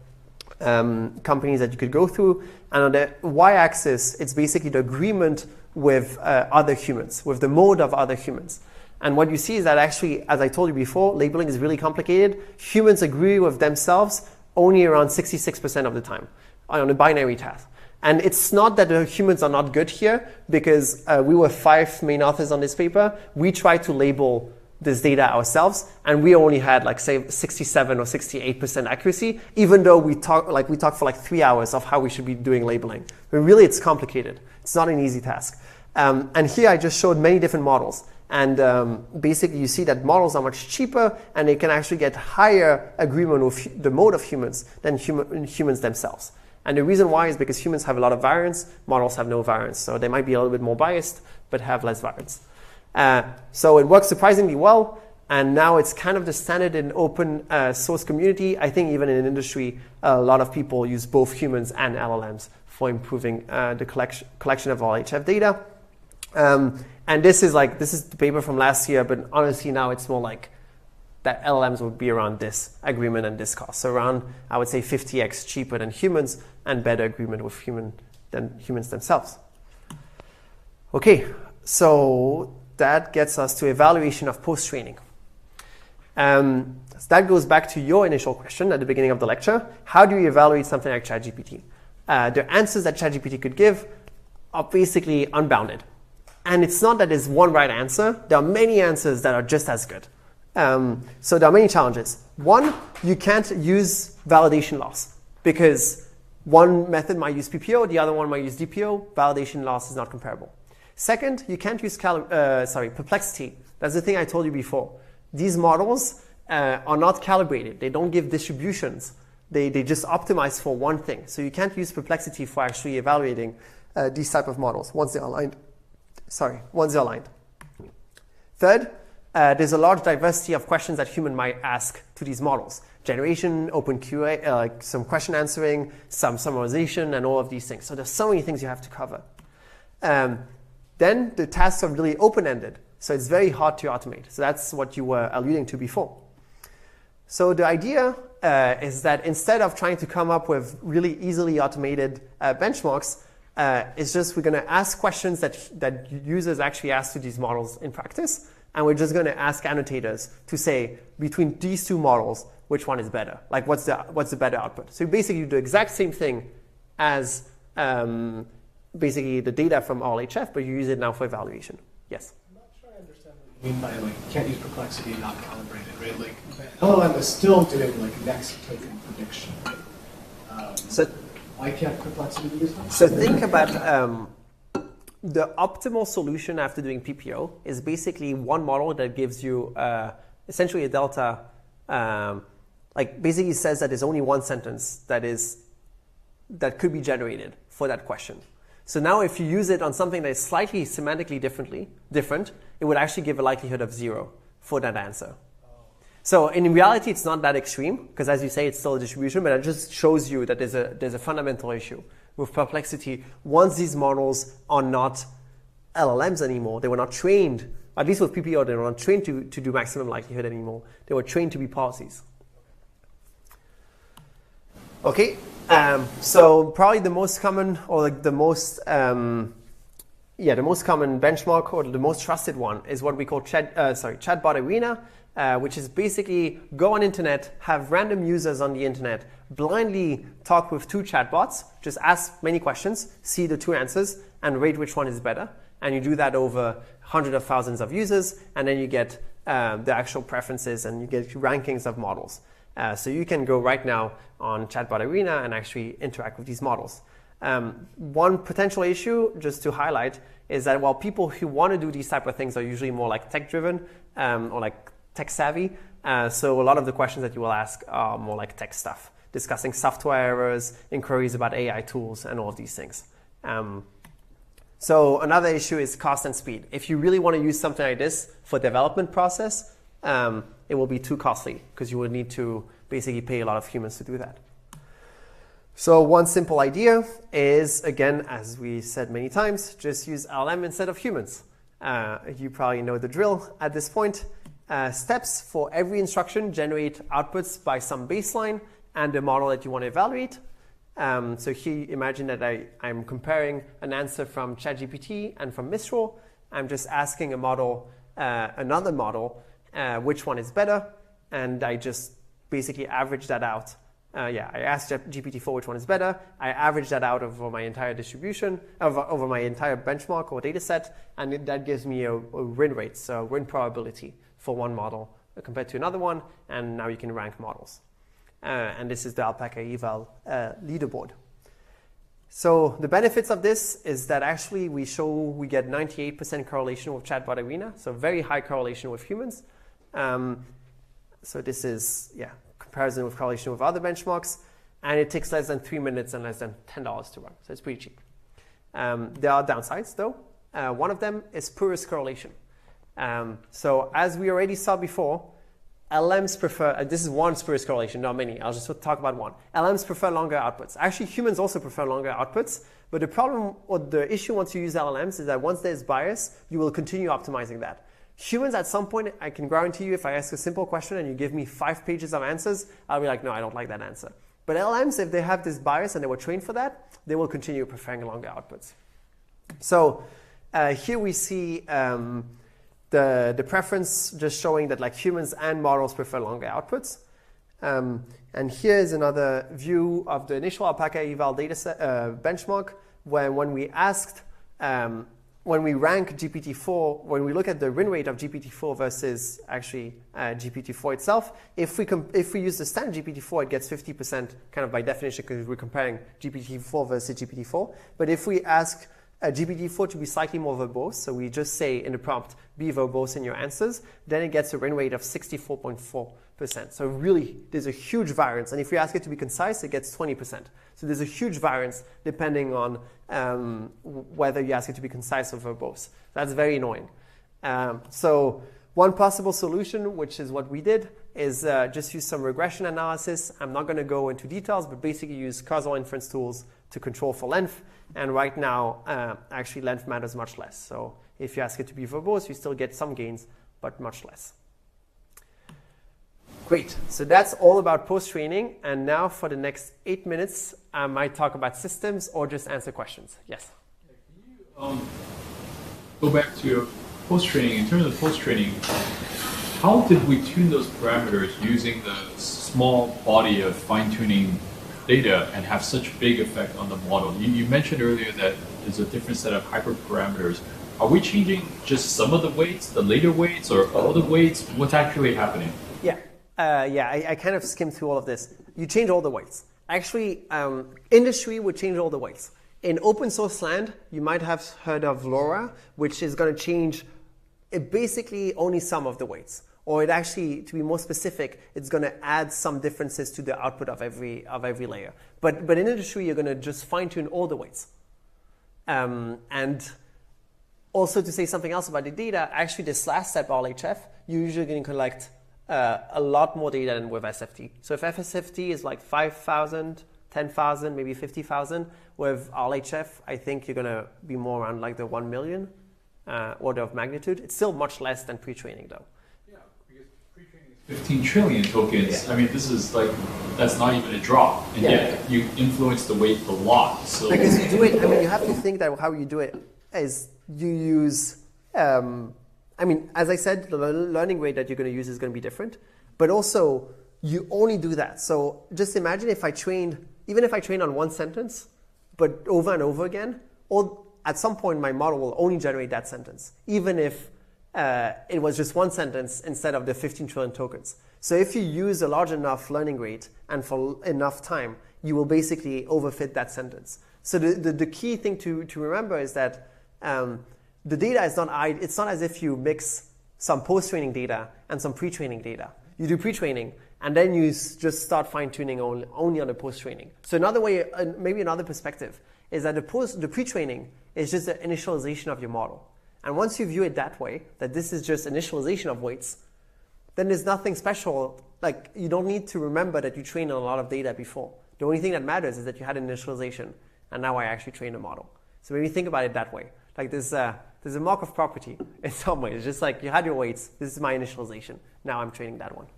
companies that you could go through. And on the y-axis, it's basically the agreement with other humans, with the mode of other humans. And what you see is that actually, as I told you before, labeling is really complicated. Humans agree with themselves only around 66% of the time on a binary task. And it's not that the humans are not good here, because we were 5 main authors on this paper. We tried to label this data ourselves, and we only had like say 67 or 68% accuracy, even though we talked for like 3 hours of how we should be doing labeling. But really, it's complicated. It's not an easy task. And here I just showed many different models. And basically, you see that models are much cheaper, and they can actually get higher agreement with the mode of humans than humans themselves. And the reason why is because humans have a lot of variance, models have no variance. So they might be a little bit more biased, but have less variance. So it works surprisingly well, and now it's kind of the standard in open source community. I think even in industry, a lot of people use both humans and LLMs for improving the collection of RLHF data. And this is the paper from last year, but honestly now it's more like that LLMs would be around this agreement and this cost. So around, I would say 50x cheaper than humans and better agreement with than humans themselves. Okay, so that gets us to evaluation of post-training. So that goes back to your initial question at the beginning of the lecture. How do you evaluate something like ChatGPT? The answers that ChatGPT could give are basically unbounded. And it's not that there's one right answer. There are many answers that are just as good. So there are many challenges. One, you can't use validation loss because one method might use PPO, the other one might use DPO. Validation loss is not comparable. Second, you can't use perplexity. That's the thing I told you before. These models are not calibrated. They don't give distributions. They just optimize for one thing. So you can't use perplexity for actually evaluating these type of models once they're aligned. Third, there's a large diversity of questions that human might ask to these models. Generation, open QA, some question answering, some summarization, and all of these things. So there's so many things you have to cover. Then the tasks are really open-ended, so it's very hard to automate. So that's what you were alluding to before. So the idea is that instead of trying to come up with really easily automated benchmarks, it's just we're going to ask questions that users actually ask to these models in practice, and we're just going to ask annotators to say, between these two models, which one is better? Like, what's the better output? So basically, you do the exact same thing as basically the data from RLHF, but you use it now for evaluation. Yes? I'm not sure I understand what you mean by like can't use perplexity not calibrated, right? Like LLM is still doing like next token prediction, right? So why can't perplexity be used? So think about the optimal solution after doing PPO is basically one model that gives you essentially a delta, like basically says that there's only one sentence that could be generated for that question. So now if you use it on something that is slightly semantically different, it would actually give a likelihood of 0 for that answer. So in reality, it's not that extreme, because as you say, it's still a distribution, but it just shows you that there's a fundamental issue with perplexity. Once these models are not LLMs anymore, they were not trained, at least with PPO, they were not trained to do maximum likelihood anymore. They were trained to be policies. Okay, so probably the most common, or like the most common benchmark, or the most trusted one, is what we call Chatbot Arena, which is basically go on internet, have random users on the internet blindly talk with 2 chatbots, just ask many questions, see the 2 answers, and rate which one is better. And you do that over hundreds of thousands of users, and then you get the actual preferences and you get rankings of models. So you can go right now on Chatbot Arena and actually interact with these models. One potential issue, just to highlight, is that while people who want to do these type of things are usually more like tech-driven or like tech-savvy, so a lot of the questions that you will ask are more like tech stuff, discussing software errors, inquiries about AI tools, and all of these things. So another issue is cost and speed. If you really want to use something like this for development process, it will be too costly because you will need to basically pay a lot of humans to do that. So one simple idea is, again, as we said many times, just use LLM instead of humans. You probably know the drill at this point. Steps for every instruction generate outputs by some baseline and the model that you want to evaluate. So here, imagine that I'm comparing an answer from ChatGPT and from Mistral. I'm just asking a model, another model, which one is better, and I just basically average that out. I asked GPT-4 which one is better. I average that out over my entire distribution, over my entire benchmark or data set, and that gives me a win rate, so win probability for one model compared to another one, and now you can rank models. And this is the Alpaca Eval leaderboard. So the benefits of this is that actually we get 98% correlation with Chatbot Arena, so very high correlation with humans. So this is, comparison with correlation with other benchmarks, and it takes less than 3 minutes and less than $10 to run, so it's pretty cheap. There are downsides though. One of them is poorest correlation. So as we already saw before, LLMs prefer, this is one spurious correlation, not many, I'll just talk about one. LLMs prefer longer outputs. Actually, humans also prefer longer outputs, but the problem or the issue once you use LLMs is that once there's bias, you will continue optimizing that. Humans at some point, I can guarantee you, if I ask a simple question and you give me 5 pages of answers, I'll be like, no, I don't like that answer. But LLMs, if they have this bias and they were trained for that, they will continue preferring longer outputs. So here we see the preference just showing that like humans and models prefer longer outputs. And here's another view of the initial Alpaca Eval data set, benchmark, where when we asked, when we rank GPT-4, when we look at the win rate of GPT-4 versus actually GPT-4 itself, if we use the standard GPT-4, it gets 50% kind of by definition because we're comparing GPT-4 versus GPT-4. But if we ask GPT-4 to be slightly more verbose, so we just say in the prompt, be verbose in your answers, then it gets a win rate of 64.4%. So really, there's a huge variance. And if we ask it to be concise, it gets 20%. So there's a huge variance depending on whether you ask it to be concise or verbose. That's very annoying. So one possible solution, which is what we did, is just use some regression analysis. I'm not going to go into details, but basically use causal inference tools to control for length. And right now, actually, length matters much less. So if you ask it to be verbose, you still get some gains, but much less. Great. So that's all about post-training. And now for the next 8 minutes, I might talk about systems or just answer questions. Yes? Can you go back to post-training? In terms of post-training, how did we tune those parameters using the small body of fine-tuning data and have such big effect on the model? You mentioned earlier that is a different set of hyperparameters. Are we changing just some of the weights, the later weights, or all the weights? What's actually happening? Yeah, I kind of skimmed through all of this. You change all the weights. Actually, industry would change all the weights. In open source land, you might have heard of LoRa, which is going to change basically only some of the weights. Or it actually, to be more specific, it's going to add some differences to the output of every layer. But in industry, you're going to just fine-tune all the weights. And also to say something else about the data, actually this last step, RLHF, you're usually going to collect a lot more data than with SFT. So if SFT is like 5,000, 10,000, maybe 50,000, with RLHF, I think you're going to be more around like the 1 million order of magnitude. It's still much less than pre-training though. 15 trillion tokens. Yeah. I mean, this is like, that's not even a drop. And yet you influence the weight a lot. So because you do it, I mean, you have to think that how you do it is you use, I mean, as I said, the learning rate that you're going to use is going to be different, but also you only do that. So just imagine if I trained, even if I train on one sentence, but over and over again, or at some point my model will only generate that sentence, even if it was just one sentence instead of the 15 trillion tokens. So if you use a large enough learning rate and for enough time, you will basically overfit that sentence. So the key thing to remember is that the data is not, it's not as if you mix some post-training data and some pre-training data. You do pre-training and then you just start fine-tuning only on the post-training. So another way, maybe another perspective, is that the pre-training is just the initialization of your model. And once you view it that way, that this is just initialization of weights, then there's nothing special. Like, you don't need to remember that you trained on a lot of data before. The only thing that matters is that you had an initialization, and now I actually trained a model. So maybe think about it that way. Like there's a Markov property in some ways. It's just like you had your weights. This is my initialization. Now I'm training that one.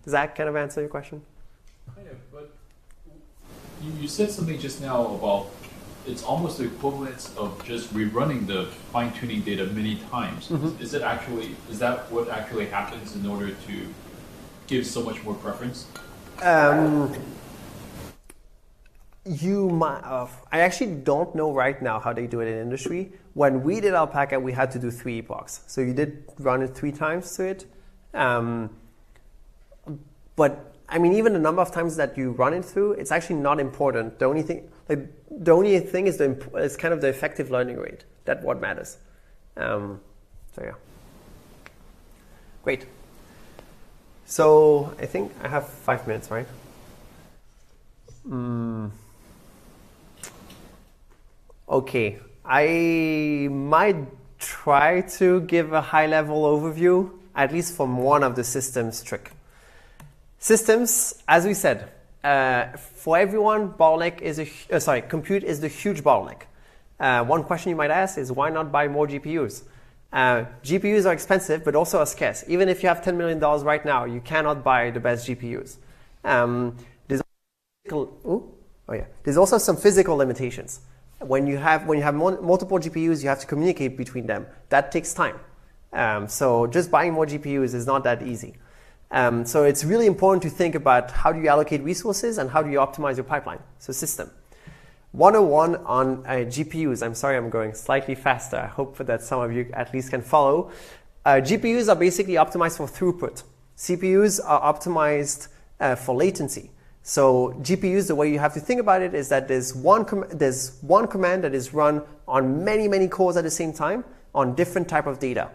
Does that kind of answer your question? Kind of, but you said something just now about it's almost the equivalence of just rerunning the fine-tuning data many times. Mm-hmm. Is that what actually happens in order to give so much more preference? You might I actually don't know right now how they do it in industry. When we did Alpaca, we had to do 3 epochs. So you did run it 3 times to it. But I mean, even the number of times that you run it through, it's actually not important. The only thing is kind of the effective learning rate. That's what matters. So yeah. Great. So I think I have 5 minutes, right? Okay. I might try to give a high-level overview, at least from one of the systems trick. Systems, as we said, for everyone, compute is the huge bottleneck. One question you might ask is, why not buy more GPUs? GPUs are expensive, but also are scarce. Even if you have $10 million right now, you cannot buy the best GPUs. There's also some physical limitations. When you have multiple GPUs, you have to communicate between them. That takes time. So just buying more GPUs is not that easy. So it's really important to think about how do you allocate resources and how do you optimize your pipeline. So system. 101 on GPUs. I'm sorry I'm going slightly faster. I hope that some of you at least can follow. GPUs are basically optimized for throughput. CPUs are optimized for latency. So GPUs, the way you have to think about it is that there's one command that is run on many cores at the same time on different type of data.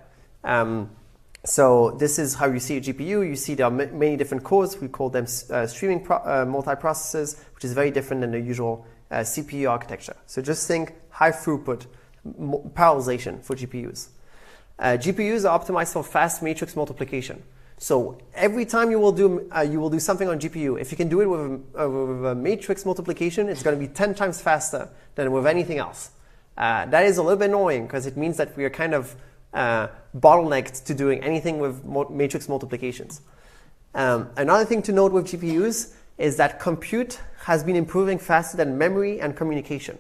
So this is how you see a GPU. You see there are many different cores. We call them streaming multiprocessors, which is very different than the usual CPU architecture. So just think high throughput parallelization for GPUs. GPUs are optimized for fast matrix multiplication. So every time you will do something on GPU, if you can do it with a matrix multiplication, it's going to be 10 times faster than with anything else. That is a little bit annoying because it means that we are kind of bottlenecked to doing anything with matrix multiplications. Another thing to note with GPUs is that compute has been improving faster than memory and communication.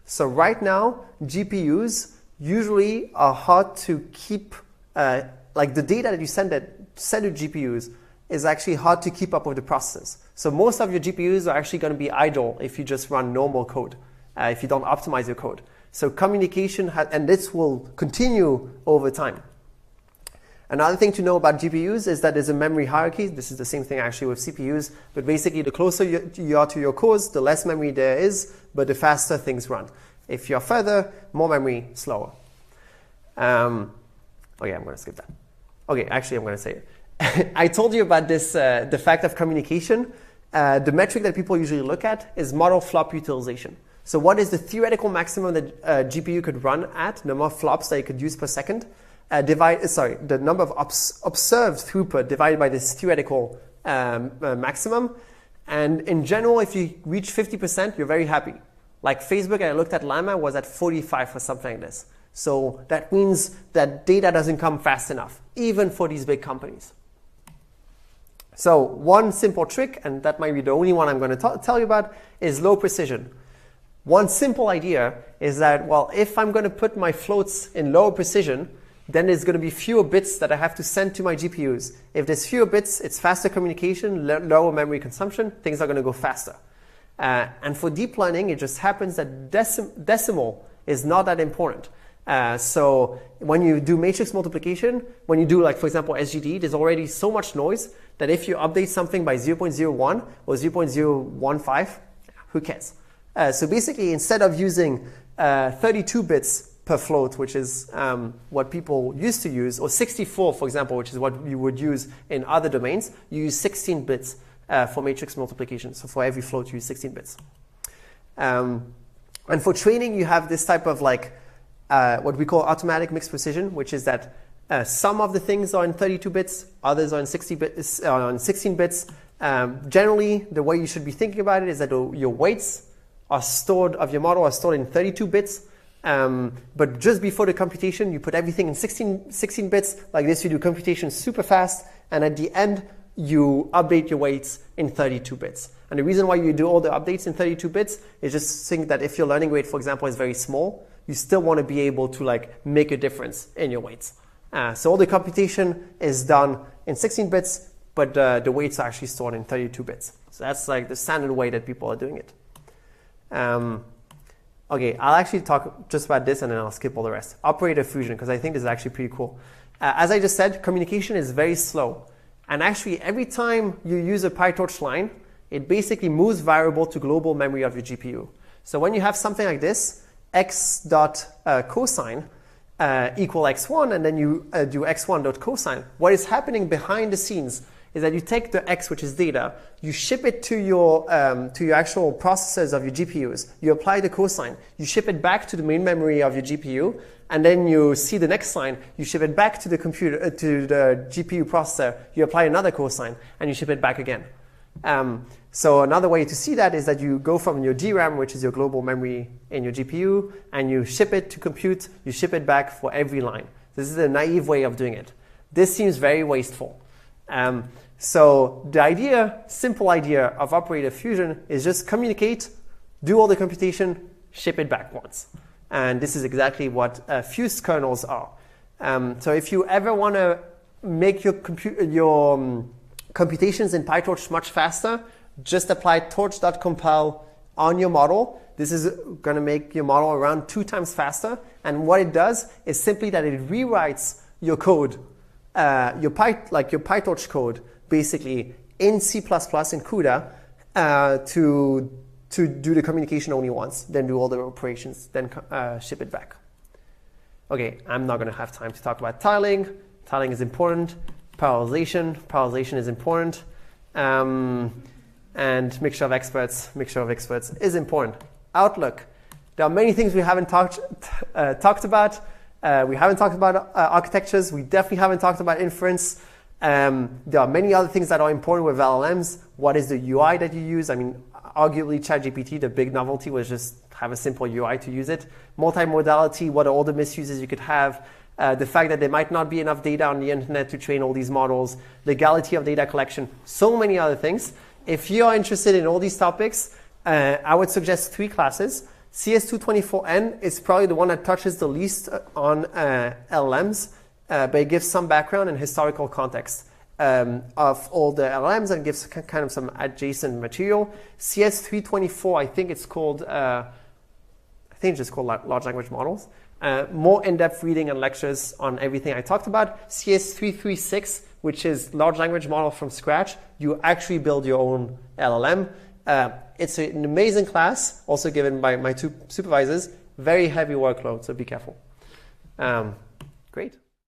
So right now, GPUs usually are hard to keep, like the data that you send to GPUs is actually hard to keep up with the processes. So most of your GPUs are actually going to be idle if you just run normal code, if you don't optimize your code. So communication, and this will continue over time. Another thing to know about GPUs is that there's a memory hierarchy. This is the same thing actually with CPUs, but basically the closer you are to your cores, the less memory there is, but the faster things run. If you're further, more memory, slower. Okay, I'm going to skip that. Okay, actually I'm going to say it. I told you about this, the fact of communication. The metric that people usually look at is model flop utilization. So what is the theoretical maximum that GPU could run at, number of flops that it could use per second, the number of observed throughput divided by this theoretical maximum. And in general, if you reach 50%, you're very happy. Like Facebook, I looked at Llama, was at 45 or something like this. So that means that data doesn't come fast enough, even for these big companies. So one simple trick, and that might be the only one I'm going to tell you about, is low precision. One simple idea is that, well, if I'm going to put my floats in lower precision, then there's going to be fewer bits that I have to send to my GPUs. If there's fewer bits, it's faster communication, lower memory consumption, things are going to go faster. And for deep learning, it just happens that decimal is not that important. So when you do matrix multiplication, when you do, like, for example, SGD, there's already so much noise that if you update something by 0.01 or 0.015, who cares? So basically, instead of using 32 bits per float, which is what people used to use, or 64, for example, which is what you would use in other domains, you use 16 bits for matrix multiplication. So for every float, you use 16 bits. And for training, you have this type of what we call automatic mixed precision, which is that some of the things are in 32 bits, others are in 16 bits. Generally, the way you should be thinking about it is that your weights of your model are stored in 32 bits. But just before the computation, you put everything in 16 bits. Like this, you do computation super fast. And at the end, you update your weights in 32 bits. And the reason why you do all the updates in 32 bits is just think that if your learning rate, for example, is very small, you still want to be able to make a difference in your weights. So all the computation is done in 16 bits, but the weights are actually stored in 32 bits. So that's like the standard way that people are doing it. Okay, I'll actually talk just about this and then I'll skip all the rest. Operator fusion, because I think this is actually pretty cool. As I just said, communication is very slow. And actually, every time you use a PyTorch line, it basically moves variable to global memory of your GPU. So when you have something like this, x.cosine equal x1, and then you do x1.cosine, what is happening behind the scenes is that you take the x, which is data, you ship it to your actual processors of your GPUs, you apply the cosine, you ship it back to the main memory of your GPU, and then you see the next sign, you ship it back to the computer, to the GPU processor, you apply another cosine, and you ship it back again. So another way to see that is that you go from your DRAM, which is your global memory in your GPU, and you ship it to compute, you ship it back for every line. This is a naive way of doing it. This seems very wasteful. So the simple idea of operator fusion is just communicate, do all the computation, ship it back once. And this is exactly what fused kernels are. So if you ever want to make your computations in PyTorch much faster, just apply torch.compile on your model. This is going to make your model around 2 times faster. And what it does is simply that it rewrites your code, your PyTorch code, basically in C++ in CUDA to do the communication only once, then do all the operations, then ship it back. Okay, I'm not going to have time to talk about tiling. Tiling is important. Parallelization is important. And mixture of experts is important. Outlook. There are many things we haven't talked about. We haven't talked about architectures. We definitely haven't talked about inference. There are many other things that are important with LLMs. What is the UI that you use? I mean, arguably ChatGPT, the big novelty was just have a simple UI to use it. Multimodality, what are all the misuses you could have? The fact that there might not be enough data on the internet to train all these models, legality of data collection, so many other things. If you are interested in all these topics, I would suggest 3 classes. CS229 is probably the one that touches the least on LLMs, but it gives some background and historical context of all the LLMs and gives kind of some adjacent material. CS324, I think it's called think it's just called large language models. More in-depth reading and lectures on everything I talked about. CS229, which is large language model from scratch. You actually build your own LLM. It's an amazing class, also given by my 2 supervisors. Very heavy workload, so be careful. Great.